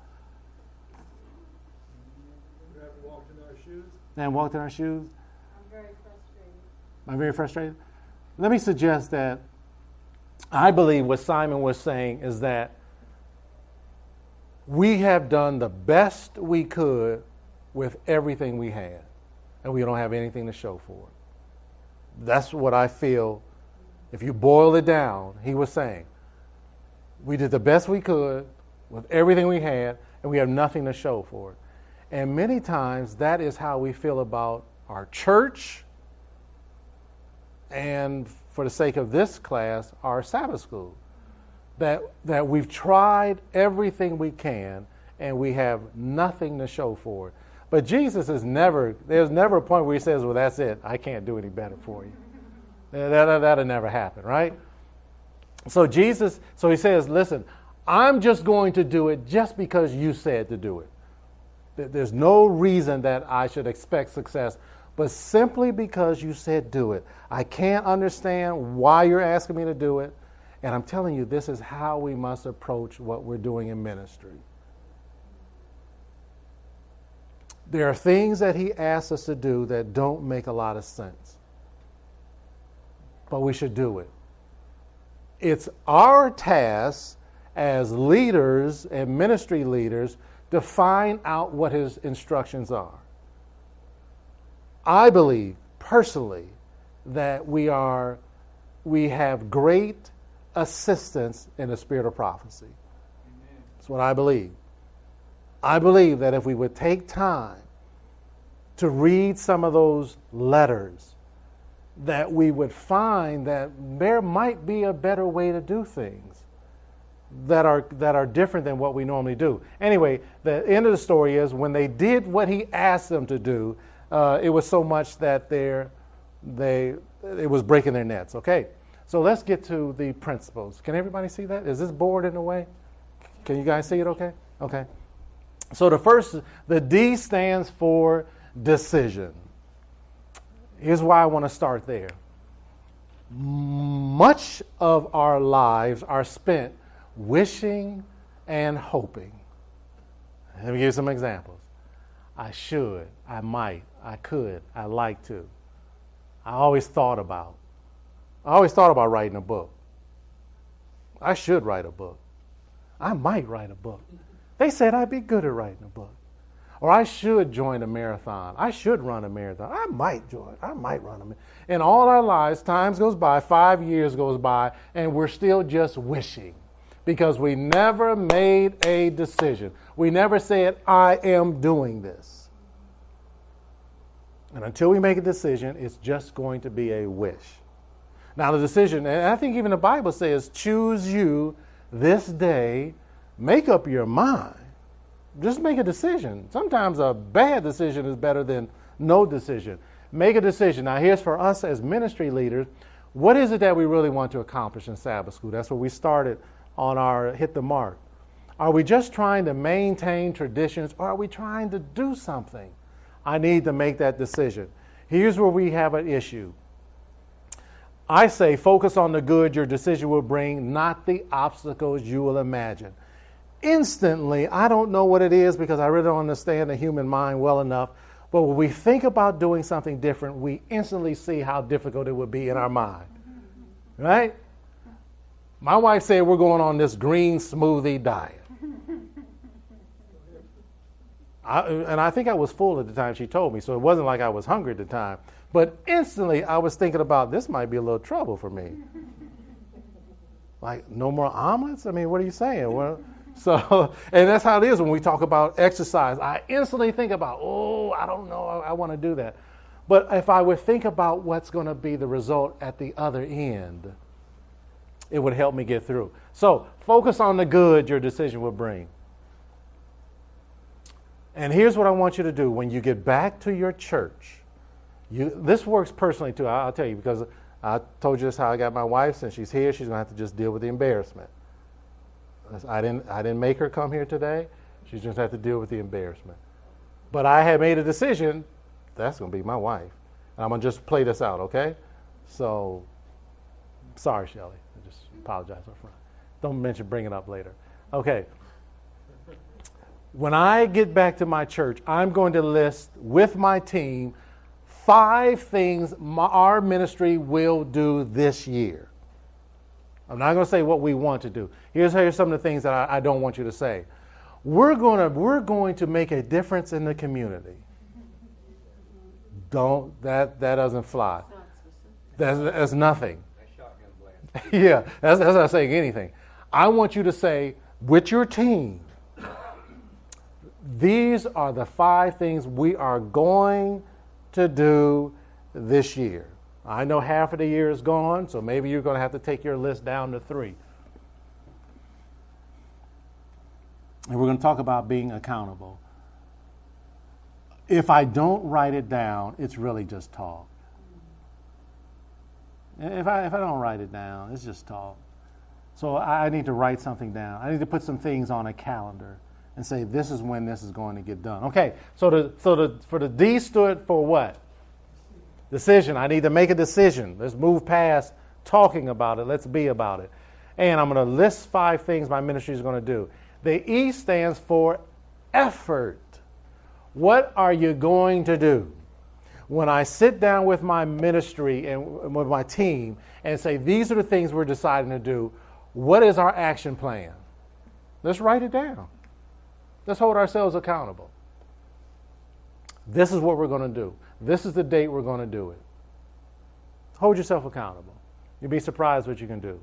We haven't walked in our shoes. And walked in our shoes? I'm very frustrated. I'm very frustrated. Let me suggest that I believe what Simon was saying is that we have done the best we could with everything we had, and we don't have anything to show for it. That's what I feel. If you boil it down, he was saying, we did the best we could with everything we had, and we have nothing to show for it. And many times that is how we feel about our church, and for the sake of this class, our Sabbath school. That we've tried everything we can, and we have nothing to show for it. But Jesus there's never a point where he says, well, that's it. I can't do any better for you. That'll never happen, right? So he says, listen, I'm just going to do it just because you said to do it. There's no reason that I should expect success, but simply because you said do it. I can't understand why you're asking me to do it, and I'm telling you, this is how we must approach what we're doing in ministry. There are things that he asks us to do that don't make a lot of sense, but we should do it. It's our task as leaders and ministry leaders to find out what his instructions are. I believe personally that we have great assistance in the spirit of prophecy. That's what I believe. I believe that if we would take time to read some of those letters, that we would find that there might be a better way to do things that are different than what we normally do. Anyway, the end of the story is when they did what he asked them to do, it was so much that it was breaking their nets. Okay, so let's get to the principles. Can everybody see that? Is this board in the way? Can you guys see it okay? Okay. So the D stands for decision. Here's why I want to start there. Much of our lives are spent wishing and hoping. Let me give you some examples. I should, I might, I could, I like to. I always thought about writing a book. I should write a book. I might write a book. They said I'd be good at writing a book. Or I should join a marathon. I should run a marathon. I might run a marathon. In all our lives, time goes by, 5 years goes by, and we're still just wishing because we never made a decision. We never said, I am doing this. And until we make a decision, it's just going to be a wish. Now the decision, and I think even the Bible says, choose you this day, make up your mind. Just make a decision. Sometimes a bad decision is better than no decision. Make a decision. Now here's for us as ministry leaders, what is it that we really want to accomplish in Sabbath school? That's where we started on our Hit the Mark. Are we just trying to maintain traditions or are we trying to do something? I need to make that decision. Here's where we have an issue. I say focus on the good your decision will bring, not the obstacles you will imagine. Instantly, I don't know what it is because I really don't understand the human mind well enough, but when we think about doing something different, we instantly see how difficult it would be in our mind. Right? My wife said we're going on this green smoothie diet. And I think I was full at the time she told me, so it wasn't like I was hungry at the time. But instantly, I was thinking about this might be a little trouble for me. Like, no more omelets? I mean, what are you saying? Well, so, and that's how it is when we talk about exercise. I instantly think about, I don't know, I want to do that. But if I would think about what's going to be the result at the other end, it would help me get through. So, focus on the good your decision will bring. And here's what I want you to do. When you get back to your church, this works personally too, I'll tell you, because I told you this how I got my wife. Since she's here, she's going to have to just deal with the embarrassment. I didn't make her come here today. She's just have to deal with the embarrassment. But I had made a decision. That's going to be my wife. And I'm going to just play this out, okay? So, sorry, Shelley. I just apologize up front. Don't mention bring it up later. Okay. When I get back to my church, I'm going to list with my team 5 things our ministry will do this year. I'm not going to say what we want to do. Here's some of the things that I don't want you to say. We're going to make a difference in the community. That doesn't fly. That's nothing. Yeah, that's not saying anything. I want you to say with your team, these are the 5 things we are going to do this year. I know half of the year is gone, so maybe you're going to have to take your list down to 3. And we're going to talk about being accountable. If I don't write it down, it's really just talk. If I don't write it down, it's just talk. So I need to write something down. I need to put some things on a calendar and say this is when this is going to get done. Okay, so the D stood for what? Decision. I need to make a decision. Let's move past talking about it. Let's be about it. And I'm going to list 5 things my ministry is going to do. The E stands for effort. What are you going to do? When I sit down with my ministry and with my team and say, these are the things we're deciding to do, what is our action plan? Let's write it down. Let's hold ourselves accountable. This is what we're going to do. This is the date we're going to do it. Hold yourself accountable. You'll be surprised what you can do.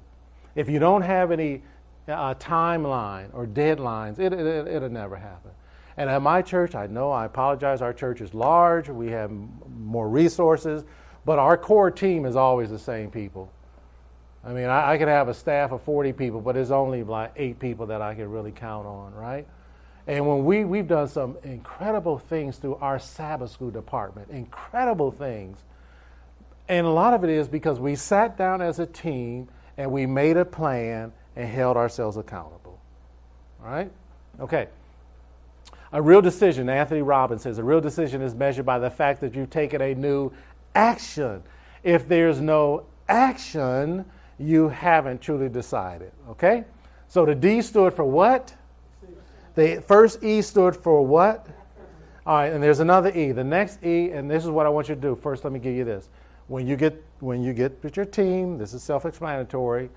If you don't have any timeline or deadlines, it'll never happen. And at my church, I apologize, our church is large, we have more resources, but our core team is always the same people. I mean, I could have a staff of 40 people, but there's only like 8 people that I can really count on, right? And when we've done some incredible things through our Sabbath school department, incredible things. And a lot of it is because we sat down as a team and we made a plan and held ourselves accountable. All right? Okay. A real decision, Anthony Robbins says, a real decision is measured by the fact that you've taken a new action. If there's no action, you haven't truly decided. Okay? So the D stood for what? The first E stood for what? All right, and there's another E. The next E, and this is what I want you to do. First, let me give you this. When you get with your team, this is self-explanatory.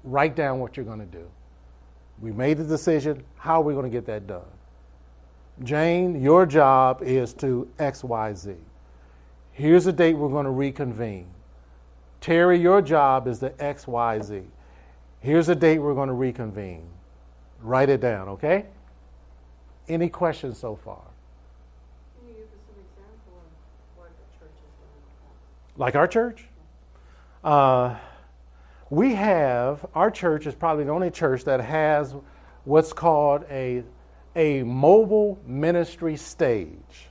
Write down what you're going to do. We made the decision. How are we going to get that done? Jane, your job is to X, Y, Z. Here's the date we're going to reconvene. Terry, your job is the X, Y, Z. Here's the date we're going to reconvene. Write it down, okay? Any questions so far? Can you give us an example of what the church has done? Like our church? Our church is probably the only church that has what's called a mobile ministry stage.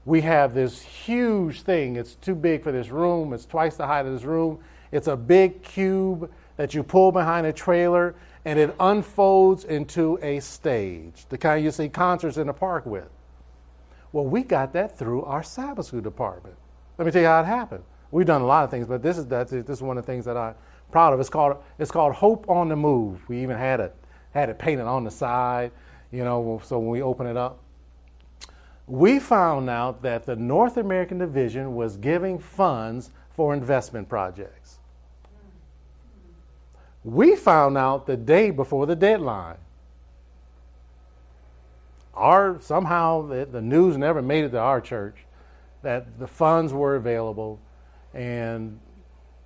We have this huge thing. It's too big for this room. It's twice the height of this room. It's a big cube that you pull behind a trailer, and it unfolds into a stage, the kind you see concerts in the park with. Well, we got that through our Sabbath school department. Let me tell you how it happened. We've done a lot of things, but this is one of the things that I'm proud of. It's called Hope on the Move. We even had it painted on the side, so when we open it up. We found out that the North American division was giving funds for investment projects. We found out the day before the deadline. Somehow the news never made it to our church that the funds were available. And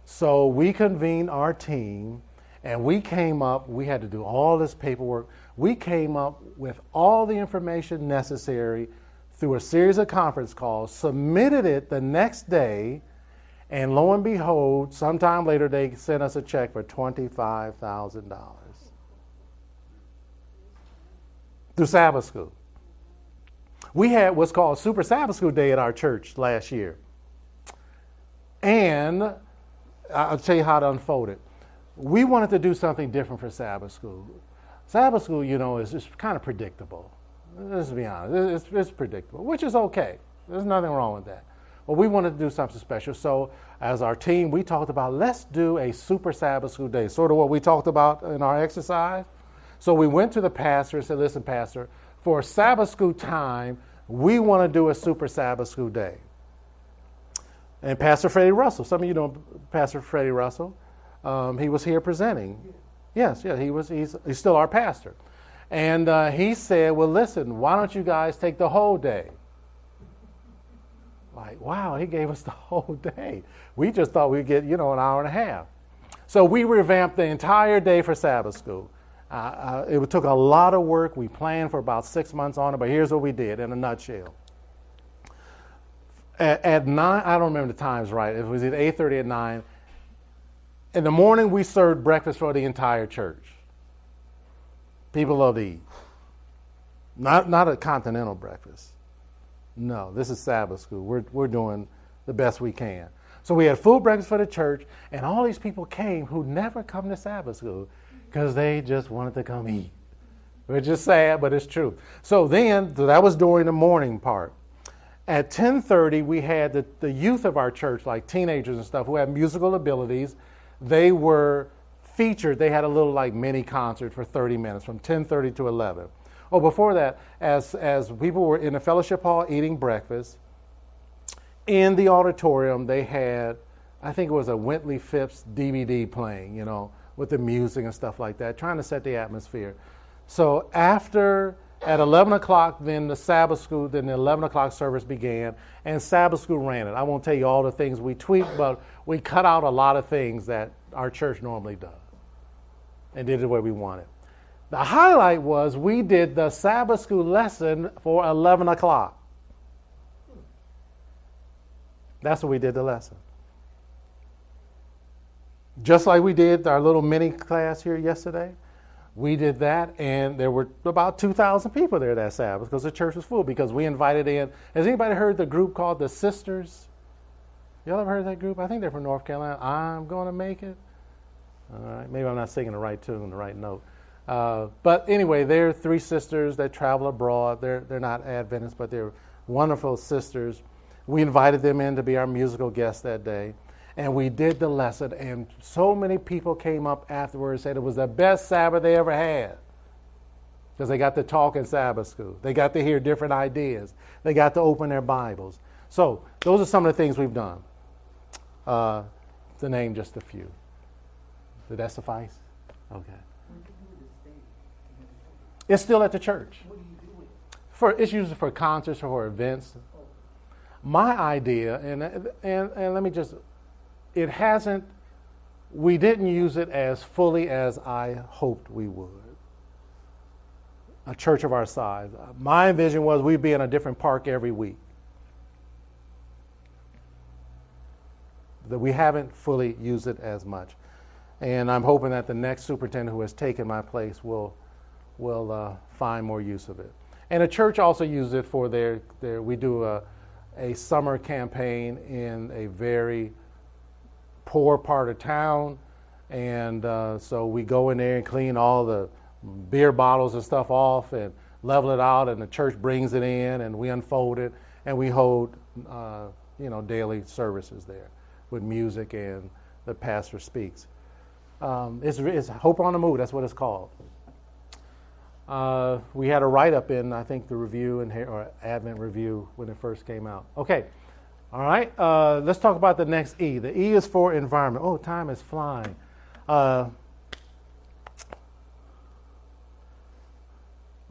so we convened our team and we had to do all this paperwork. We came up with all the information necessary through a series of conference calls, submitted it the next day, and lo and behold, sometime later they sent us a check for $25,000 through Sabbath school. We had what's called Super Sabbath School Day at our church last year. And I'll tell you how it unfolded. We wanted to do something different for Sabbath school. Sabbath school, is just kind of predictable. Let's be honest. It's predictable, which is okay. There's nothing wrong with that. But we wanted to do something special. So as our team, we talked about, let's do a Super Sabbath School Day, sort of what we talked about in our exercise. So we went to the pastor and said, listen, pastor, for Sabbath school time, we want to do a Super Sabbath School Day. And Pastor Freddie Russell, some of you know Pastor Freddie Russell, he was here presenting. Yes, he's still our pastor. And he said, well, listen, why don't you guys take the whole day? Like, wow, he gave us the whole day. We just thought we'd get, an hour and a half. So we revamped the entire day for Sabbath school. It took a lot of work. We planned for about 6 months on it, but here's what we did in a nutshell. At 9, I don't remember the times right. It was either 8:30 or 9. In the morning, we served breakfast for the entire church. People love to eat. Not a continental breakfast. No, this is Sabbath school. We're doing the best we can. So we had full breakfast for the church, and all these people came who never come to Sabbath school because they just wanted to come eat. Which is sad, but it's true. So that was during the morning part. At 10:30, we had the youth of our church, like teenagers and stuff, who had musical abilities. They were featured. They had a little mini concert for 30 minutes from 10:30 to 11. Oh, before that, as people were in the fellowship hall eating breakfast, in the auditorium they had, I think it was a Wintley Phipps DVD playing, with the music and stuff like that, trying to set the atmosphere. So after At 11 o'clock, then the Sabbath school, then the 11 o'clock service began, and Sabbath school ran it. I won't tell you all the things we tweaked, but we cut out a lot of things that our church normally does and did it the way we wanted. The highlight was we did the Sabbath school lesson for 11 o'clock. That's what we did the lesson. Just like we did our little mini class here yesterday, we did that, and there were about 2,000 people there that Sabbath because the church was full, because we invited in. Has anybody heard the group called the Sisters? Y'all ever heard of that group? I think they're from North Carolina. I'm going to make it. All right, maybe I'm not singing the right tune, the right note. But anyway, they're 3 sisters that travel abroad. They're not Adventists, but they're wonderful sisters. We invited them in to be our musical guests that day. And we did the lesson, and so many people came up afterwards and said it was the best Sabbath they ever had. Because they got to talk in Sabbath school. They got to hear different ideas. They got to open their Bibles. So those are some of the things we've done. To name just a few. Did that suffice? Okay. It's still at the church. It's usually for concerts or for events. My idea, and let me just... we didn't use it as fully as I hoped we would. A church of our size. My vision was we'd be in a different park every week. That we haven't fully used it as much. And I'm hoping that the next superintendent who has taken my place will find more use of it. And the church also uses it for we do a summer campaign in a very poor part of town, and so we go in there and clean all the beer bottles and stuff off and level it out, and the church brings it in and we unfold it, and we hold daily services there with music, and the pastor speaks. It's Hope on the Move. That's what it's called. We had a write-up in, I think, the review or Advent Review when it first came out. Okay. All right, let's talk about the next E. The E is for environment. Oh, time is flying.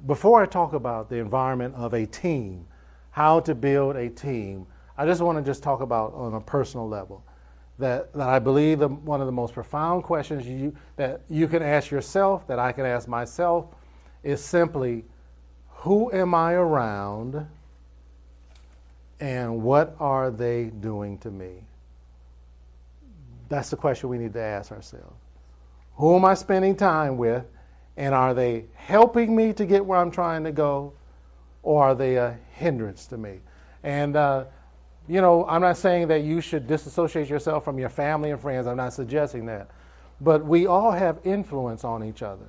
Before I talk about the environment of a team, how to build a team, I just want to talk about on a personal level that I believe one of the most profound questions that you can ask yourself, that I can ask myself, is simply, who am I around? And what are they doing to me? That's the question we need to ask ourselves. Who am I spending time with? And are they helping me to get where I'm trying to go? Or are they a hindrance to me? And, I'm not saying that you should disassociate yourself from your family and friends. I'm not suggesting that. But we all have influence on each other.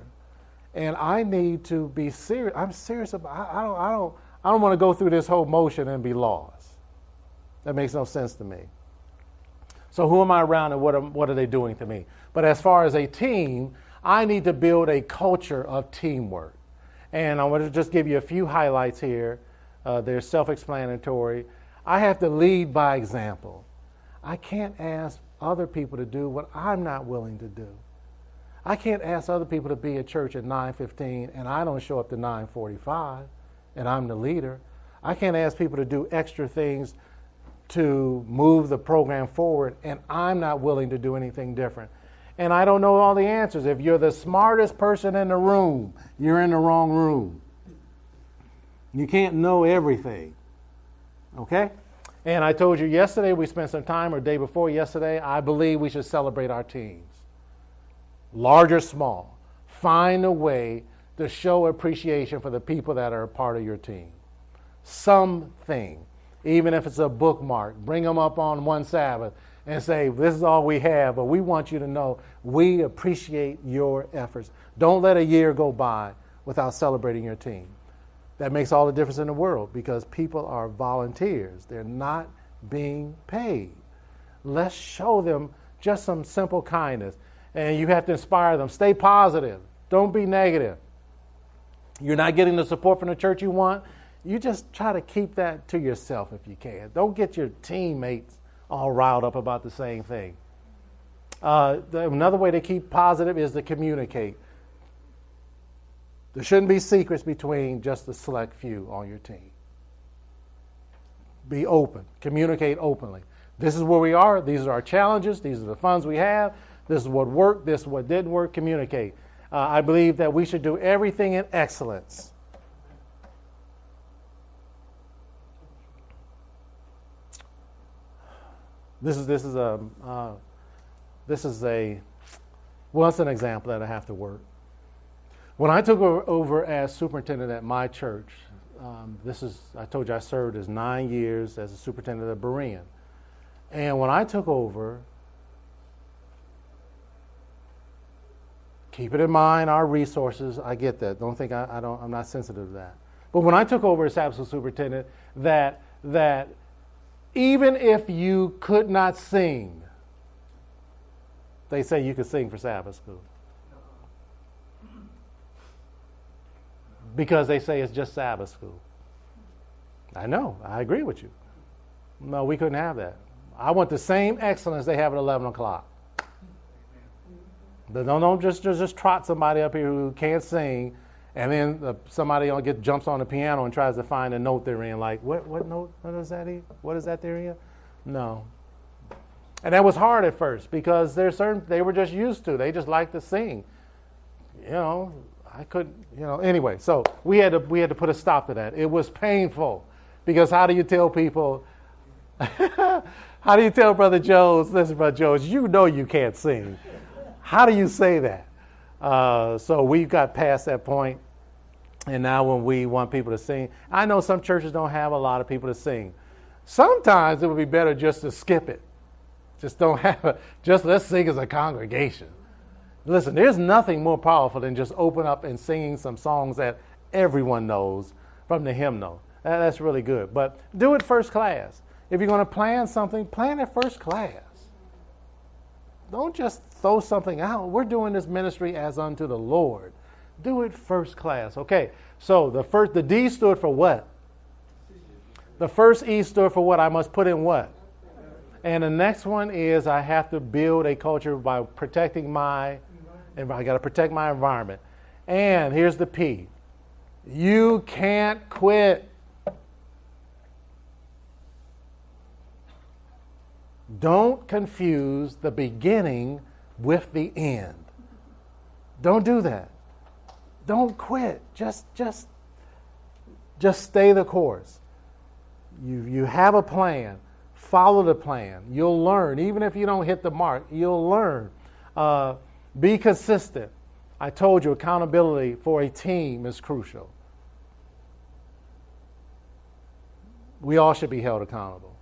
And I need to be serious. I'm serious about I don't want to go through this whole motion and be lost. That makes no sense to me. So who am I around, and what are they doing to me? But as far as a team, I need to build a culture of teamwork. And I want to just give you a few highlights here. They're self-explanatory. I have to lead by example. I can't ask other people to do what I'm not willing to do. I can't ask other people to be at church at 9:15 and I don't show up to 9:45 and I'm the leader. I can't ask people to do extra things to move the program forward, and I'm not willing to do anything different. And I don't know all the answers. If you're the smartest person in the room, you're in the wrong room. You can't know everything. Okay? And I told you yesterday, we spent some time, or day before yesterday, I believe we should celebrate our teams. Large or small. Find a way to show appreciation for the people that are a part of your team. Something. Even if it's a bookmark, bring them up on one Sabbath and say, this is all we have, but we want you to know we appreciate your efforts. Don't let a year go by without celebrating your team. That makes all the difference in the world, because people are volunteers. They're not being paid. Let's show them just some simple kindness. And you have to inspire them. Stay positive. Don't be negative. You're not getting the support from the church you want. You just try to keep that to yourself if you can. Don't get your teammates all riled up about the same thing. Another way to keep positive is to communicate. There shouldn't be secrets between just the select few on your team. Be open. Communicate openly. This is where we are. These are our challenges. These are the funds we have. This is what worked. This is what didn't work. Communicate. I believe that we should do everything in excellence. This is it's an example that I have to work. When I took over as superintendent at my church, I told you I served as 9 years as a superintendent of Berean. And when I took over, keep it in mind, our resources, I get that. Don't think I'm not sensitive to that. But when I took over as Sabbath school superintendent, that even if you could not sing, they say you could sing for Sabbath school. Because they say it's just Sabbath school. I know, I agree with you. No, we couldn't have that. I want the same excellence they have at 11 o'clock. Don't just trot somebody up here who can't sing, and then somebody jumps on the piano and tries to find a note they're in. Like, what note? What is that in? What is that they're in? No. And that was hard at first because they were just used to. They just like to sing. I couldn't. Anyway, so we had to put a stop to that. It was painful because how do you tell people? How do you tell Brother Jones? Listen, Brother Jones, you can't sing. How do you say that? So we got past that point, and now when we want people to sing, I know some churches don't have a lot of people to sing. Sometimes it would be better just to skip it. Just let's sing as a congregation. Listen, there's nothing more powerful than just open up and singing some songs that everyone knows from the hymnal. That's really good. But do it first class. If you're going to plan something, plan it first class. Don't just throw something out. We're doing this ministry as unto the Lord. Do it first class. Okay, so the D stood for what? The first E stood for what? I must put in what? And the next one is I have to build a culture by protecting I got to protect my environment. And here's the P. You can't quit. Don't confuse the beginning with the end. Don't do that. Don't quit. Just stay the course. You have a plan. Follow the plan. You'll learn. Even if you don't hit the mark, you'll learn. Be consistent. I told you accountability for a team is crucial. We all should be held accountable.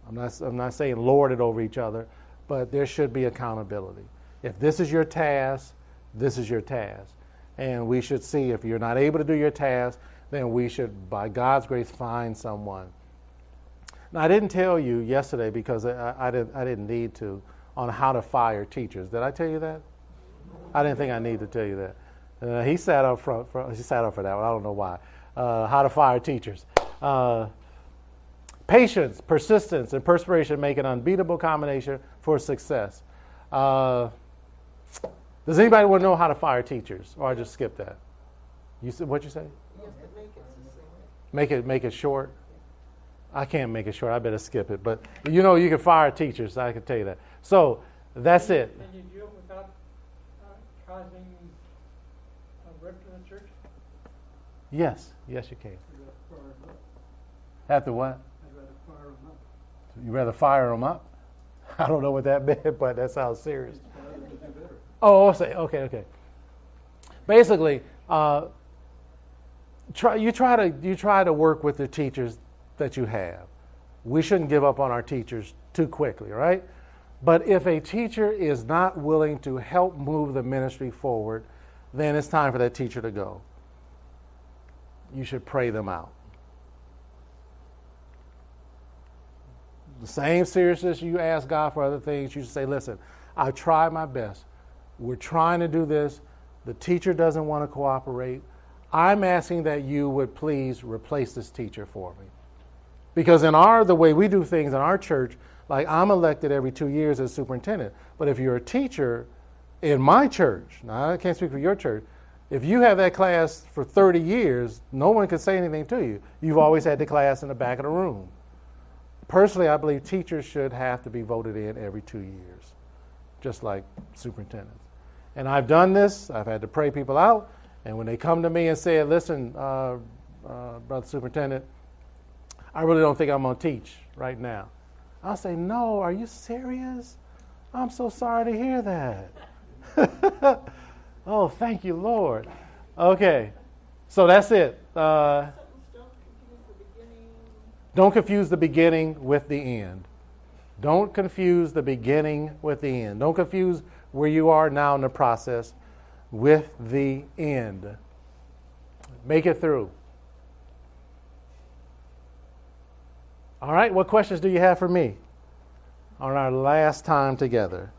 I'm not saying lord it over each other, but there should be accountability. If this is your task, this is your task. And we should see if you're not able to do your task, then we should, by God's grace, find someone. Now, I didn't tell you yesterday because I didn't need to on how to fire teachers. Did I tell you that? I didn't think I needed to tell you that. He sat up for that one. I don't know why. How to fire teachers. Patience, persistence, and perspiration make an unbeatable combination for success. Does anybody want to know how to fire teachers? Or I just skip that? What'd you say? You have to make it succinct. Make it short. I can't make it short. I better skip it. But you can fire teachers. I can tell you that. So that's it. Can you do it without causing a rift in the church? Yes, you can. After what? I'd rather fire them up. You rather fire them up? I don't know what that meant, but that sounds serious. Oh, I'll say okay. Basically, you try to work with the teachers that you have. We shouldn't give up on our teachers too quickly, right? But if a teacher is not willing to help move the ministry forward, then it's time for that teacher to go. You should pray them out. The same seriousness you ask God for other things, you should say, listen, I've tried my best. We're trying to do this. The teacher doesn't want to cooperate. I'm asking that you would please replace this teacher for me. Because the way we do things in our church, like I'm elected every 2 years as superintendent. But if you're a teacher in my church, now I can't speak for your church, If you have that class for 30 years, no one can say anything to you. You've always had the class in the back of the room. Personally, I believe teachers should have to be voted in every 2 years, just like superintendents. And I've done this. I've had to pray people out. And when they come to me and say, listen, Brother Superintendent, I really don't think I'm going to teach right now. I'll say, no, are you serious? I'm so sorry to hear that. Oh, thank you, Lord. Okay, so that's it. Don't confuse the beginning with the end. Don't confuse the beginning with the end. Don't confuse where you are now in the process with the end. Make it through. All right, what questions do you have for me on our last time together?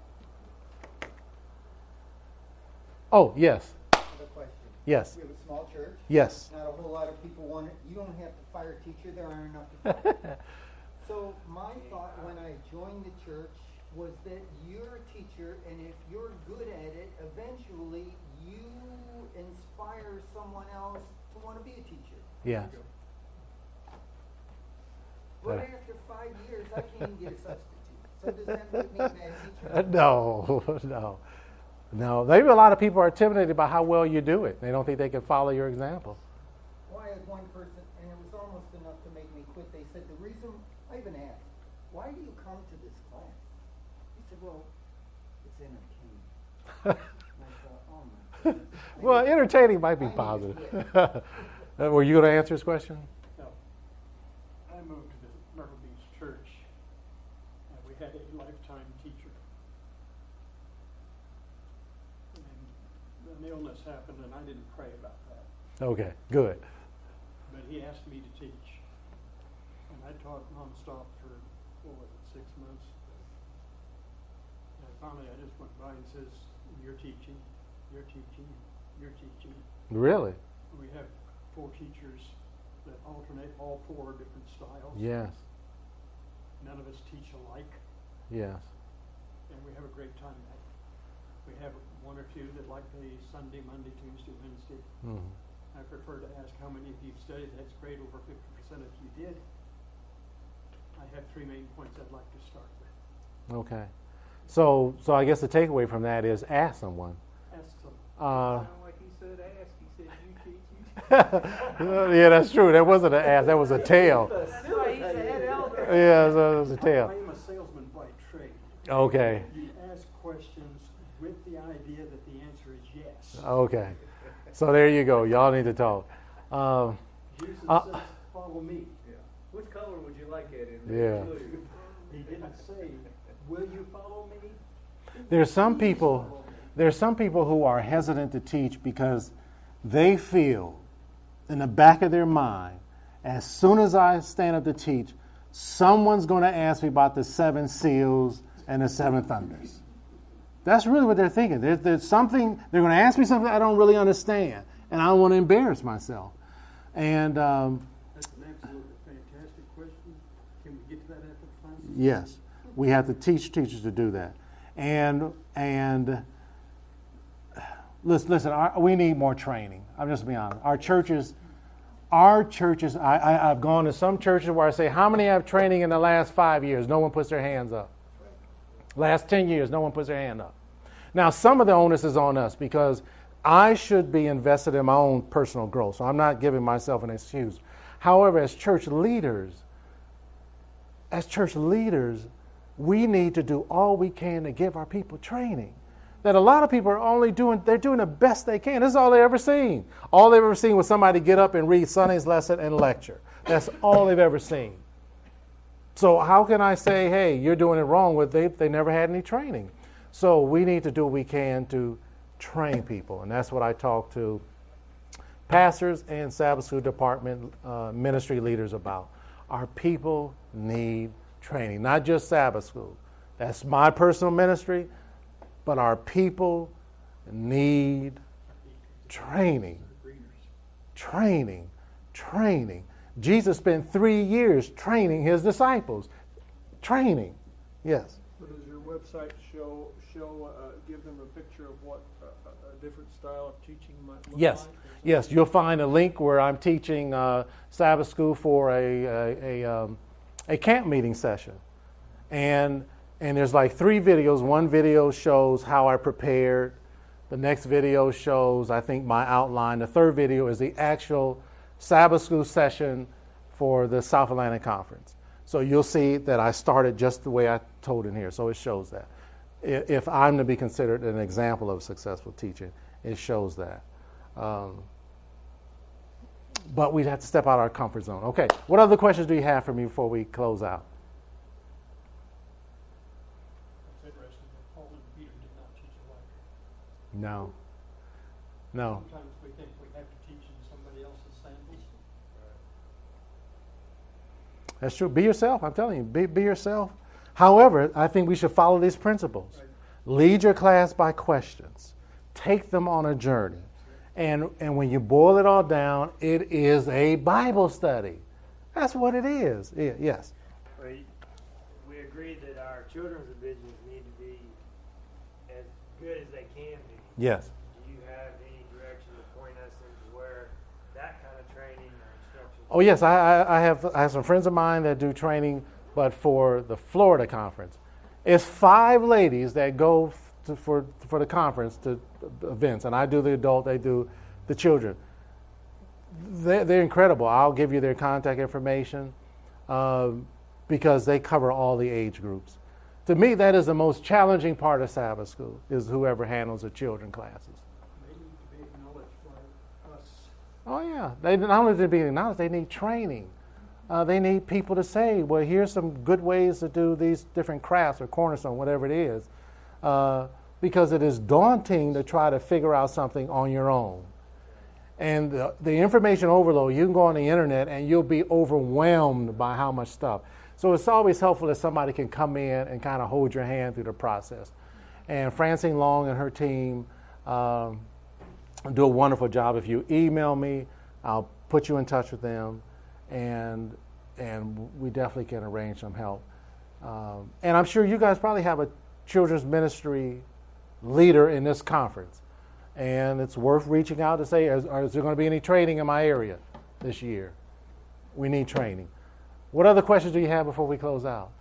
Oh, yes. I have a question. Yes. We have a small church. Yes. Not a whole lot of people want it. You don't have to fire a teacher. There aren't enough to fire. So my thought when I joined the church was that you're a teacher, and if you're good at it, eventually you inspire someone else to want to be a teacher. Yes. But after 5 years, I can't even get a substitute. So does that make me a bad teacher? No. Maybe a lot of people are intimidated by how well you do it. They don't think they can follow your example. Well, I had one person, and it was almost enough to make me quit. They said, the reason, I even asked, why do you come to this class? He said, well, it's entertaining. And I thought, oh my goodness. Well, entertaining might be positive. Were you going to answer his question? No. I moved to the Myrtle Beach church, and we had a lifetime teacher. And an illness happened, and I didn't pray about that. Okay, good. But he asked me to teach. And I taught nonstop for, 6 months. And finally I just went by and says, you're teaching, you're teaching, you're teaching. Really? We have 4 teachers that alternate all 4 different styles. Yes. None of us teach alike, Yes. and we have a great time at it. We have 1 or 2 that like the Sunday, Monday, Tuesday, Wednesday. Mm-hmm. I prefer to ask how many of you studied. That's great, over 50% of you did. I have 3 main points I'd like to start with. Okay. So I guess the takeaway from that is ask someone. Ask some. Sound like he said ask, he said you teach, Yeah, that's true. That wasn't an ask. That was a tail. That's why he's the head elder. Yeah, so it was a I tail. am a salesman by trade. Okay. You ask questions with the idea that the answer is yes. Okay. So there you go. Y'all need to talk. Jesus says, follow me. Which color would you like it in? Yeah. Blue. He didn't say, will you follow me? There's some people who are hesitant to teach because they feel in the back of their mind, as soon as I stand up to teach, someone's going to ask me about the 7 seals and the 7 thunders. That's really what they're thinking. There's something, they're going to ask me something I don't really understand, and I don't want to embarrass myself. And That's an absolutely fantastic question. Can we get to that after the class? yes, we have to teach teachers to do that. And listen, we need more training. I'm just being honest. Our churches, I've gone to some churches where I say, how many have training in the last 5 years? No one puts their hands up. Last 10 years, no one puts their hand up. Now, some of the onus is on us because I should be invested in my own personal growth, so I'm not giving myself an excuse. However, as church leaders, we need to do all we can to give our people training. That a lot of people are they're doing the best they can. This is all they've ever seen. All they've ever seen was somebody get up and read Sunday's lesson and lecture. That's all they've ever seen. So how can I say, hey, you're doing it wrong with they never had any training? So we need to do what we can to train people. And that's what I talk to pastors and Sabbath school department ministry leaders about. Our people need training, not just Sabbath school. That's my personal ministry, but our people need training. Training. Jesus spent 3 years training his disciples. Training. Yes. But as your website give them a picture of what a different style of teaching might look Yes, like? yes. You'll find a link where I'm teaching Sabbath school for a camp meeting session, and there's like 3 videos. One video shows how I prepared. The next video shows, I think, my outline. The third video is the actual Sabbath school session for the South Atlantic Conference. So you'll see that I started just the way I told in here. So it shows that. If I'm to be considered an example of successful teaching, it shows that. But we'd have to step out of our comfort zone. Okay, what other questions do you have for me before we close out? It's interesting that Paul and Peter did not teach alike. No. No. Sometimes we think we have to teach in somebody else's samples. That's true. Be yourself. I'm telling you, be yourself. However, I think we should follow these principles. Right. Lead your class by questions. Take them on a journey. And when you boil it all down, it is a Bible study. That's what it is. Yes. We agreed that our children's divisions need to be as good as they can be. Yes. Do you have any direction to point us into where that kind of training or instruction? Oh yes, I have some friends of mine that do training, but for the Florida conference, it's 5 ladies that go for the conference to events, and I do the adult, they do the children. They're incredible. I'll give you their contact information because they cover all the age groups. To me, that is the most challenging part of Sabbath school, is whoever handles the children classes. They need to be acknowledged by us. Oh yeah, they not only to be acknowledged, they need training. They need people to say, well, here's some good ways to do these different crafts or cornerstone, whatever it is, because it is daunting to try to figure out something on your own. And the information overload, you can go on the internet and you'll be overwhelmed by how much stuff. So it's always helpful if somebody can come in and kind of hold your hand through the process. And Francine Long and her team do a wonderful job. If you email me, I'll put you in touch with them, and we definitely can arrange some help. And I'm sure you guys probably have a children's ministry leader in this conference, and it's worth reaching out to say, is there going to be any training in my area this year? We need training. What other questions do you have before we close out?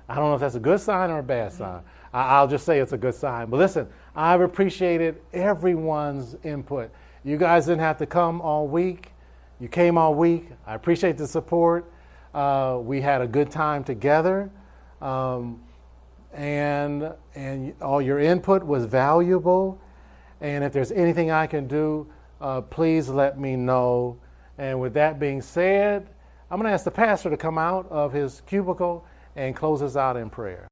I don't know if that's a good sign or a bad sign. I'll just say it's a good sign. But listen, I've appreciated everyone's input. You guys didn't have to come all week. You came all week. I appreciate the support. We had a good time together. And all your input was valuable. And if there's anything I can do, please let me know. And with that being said, I'm going to ask the pastor to come out of his cubicle and close us out in prayer.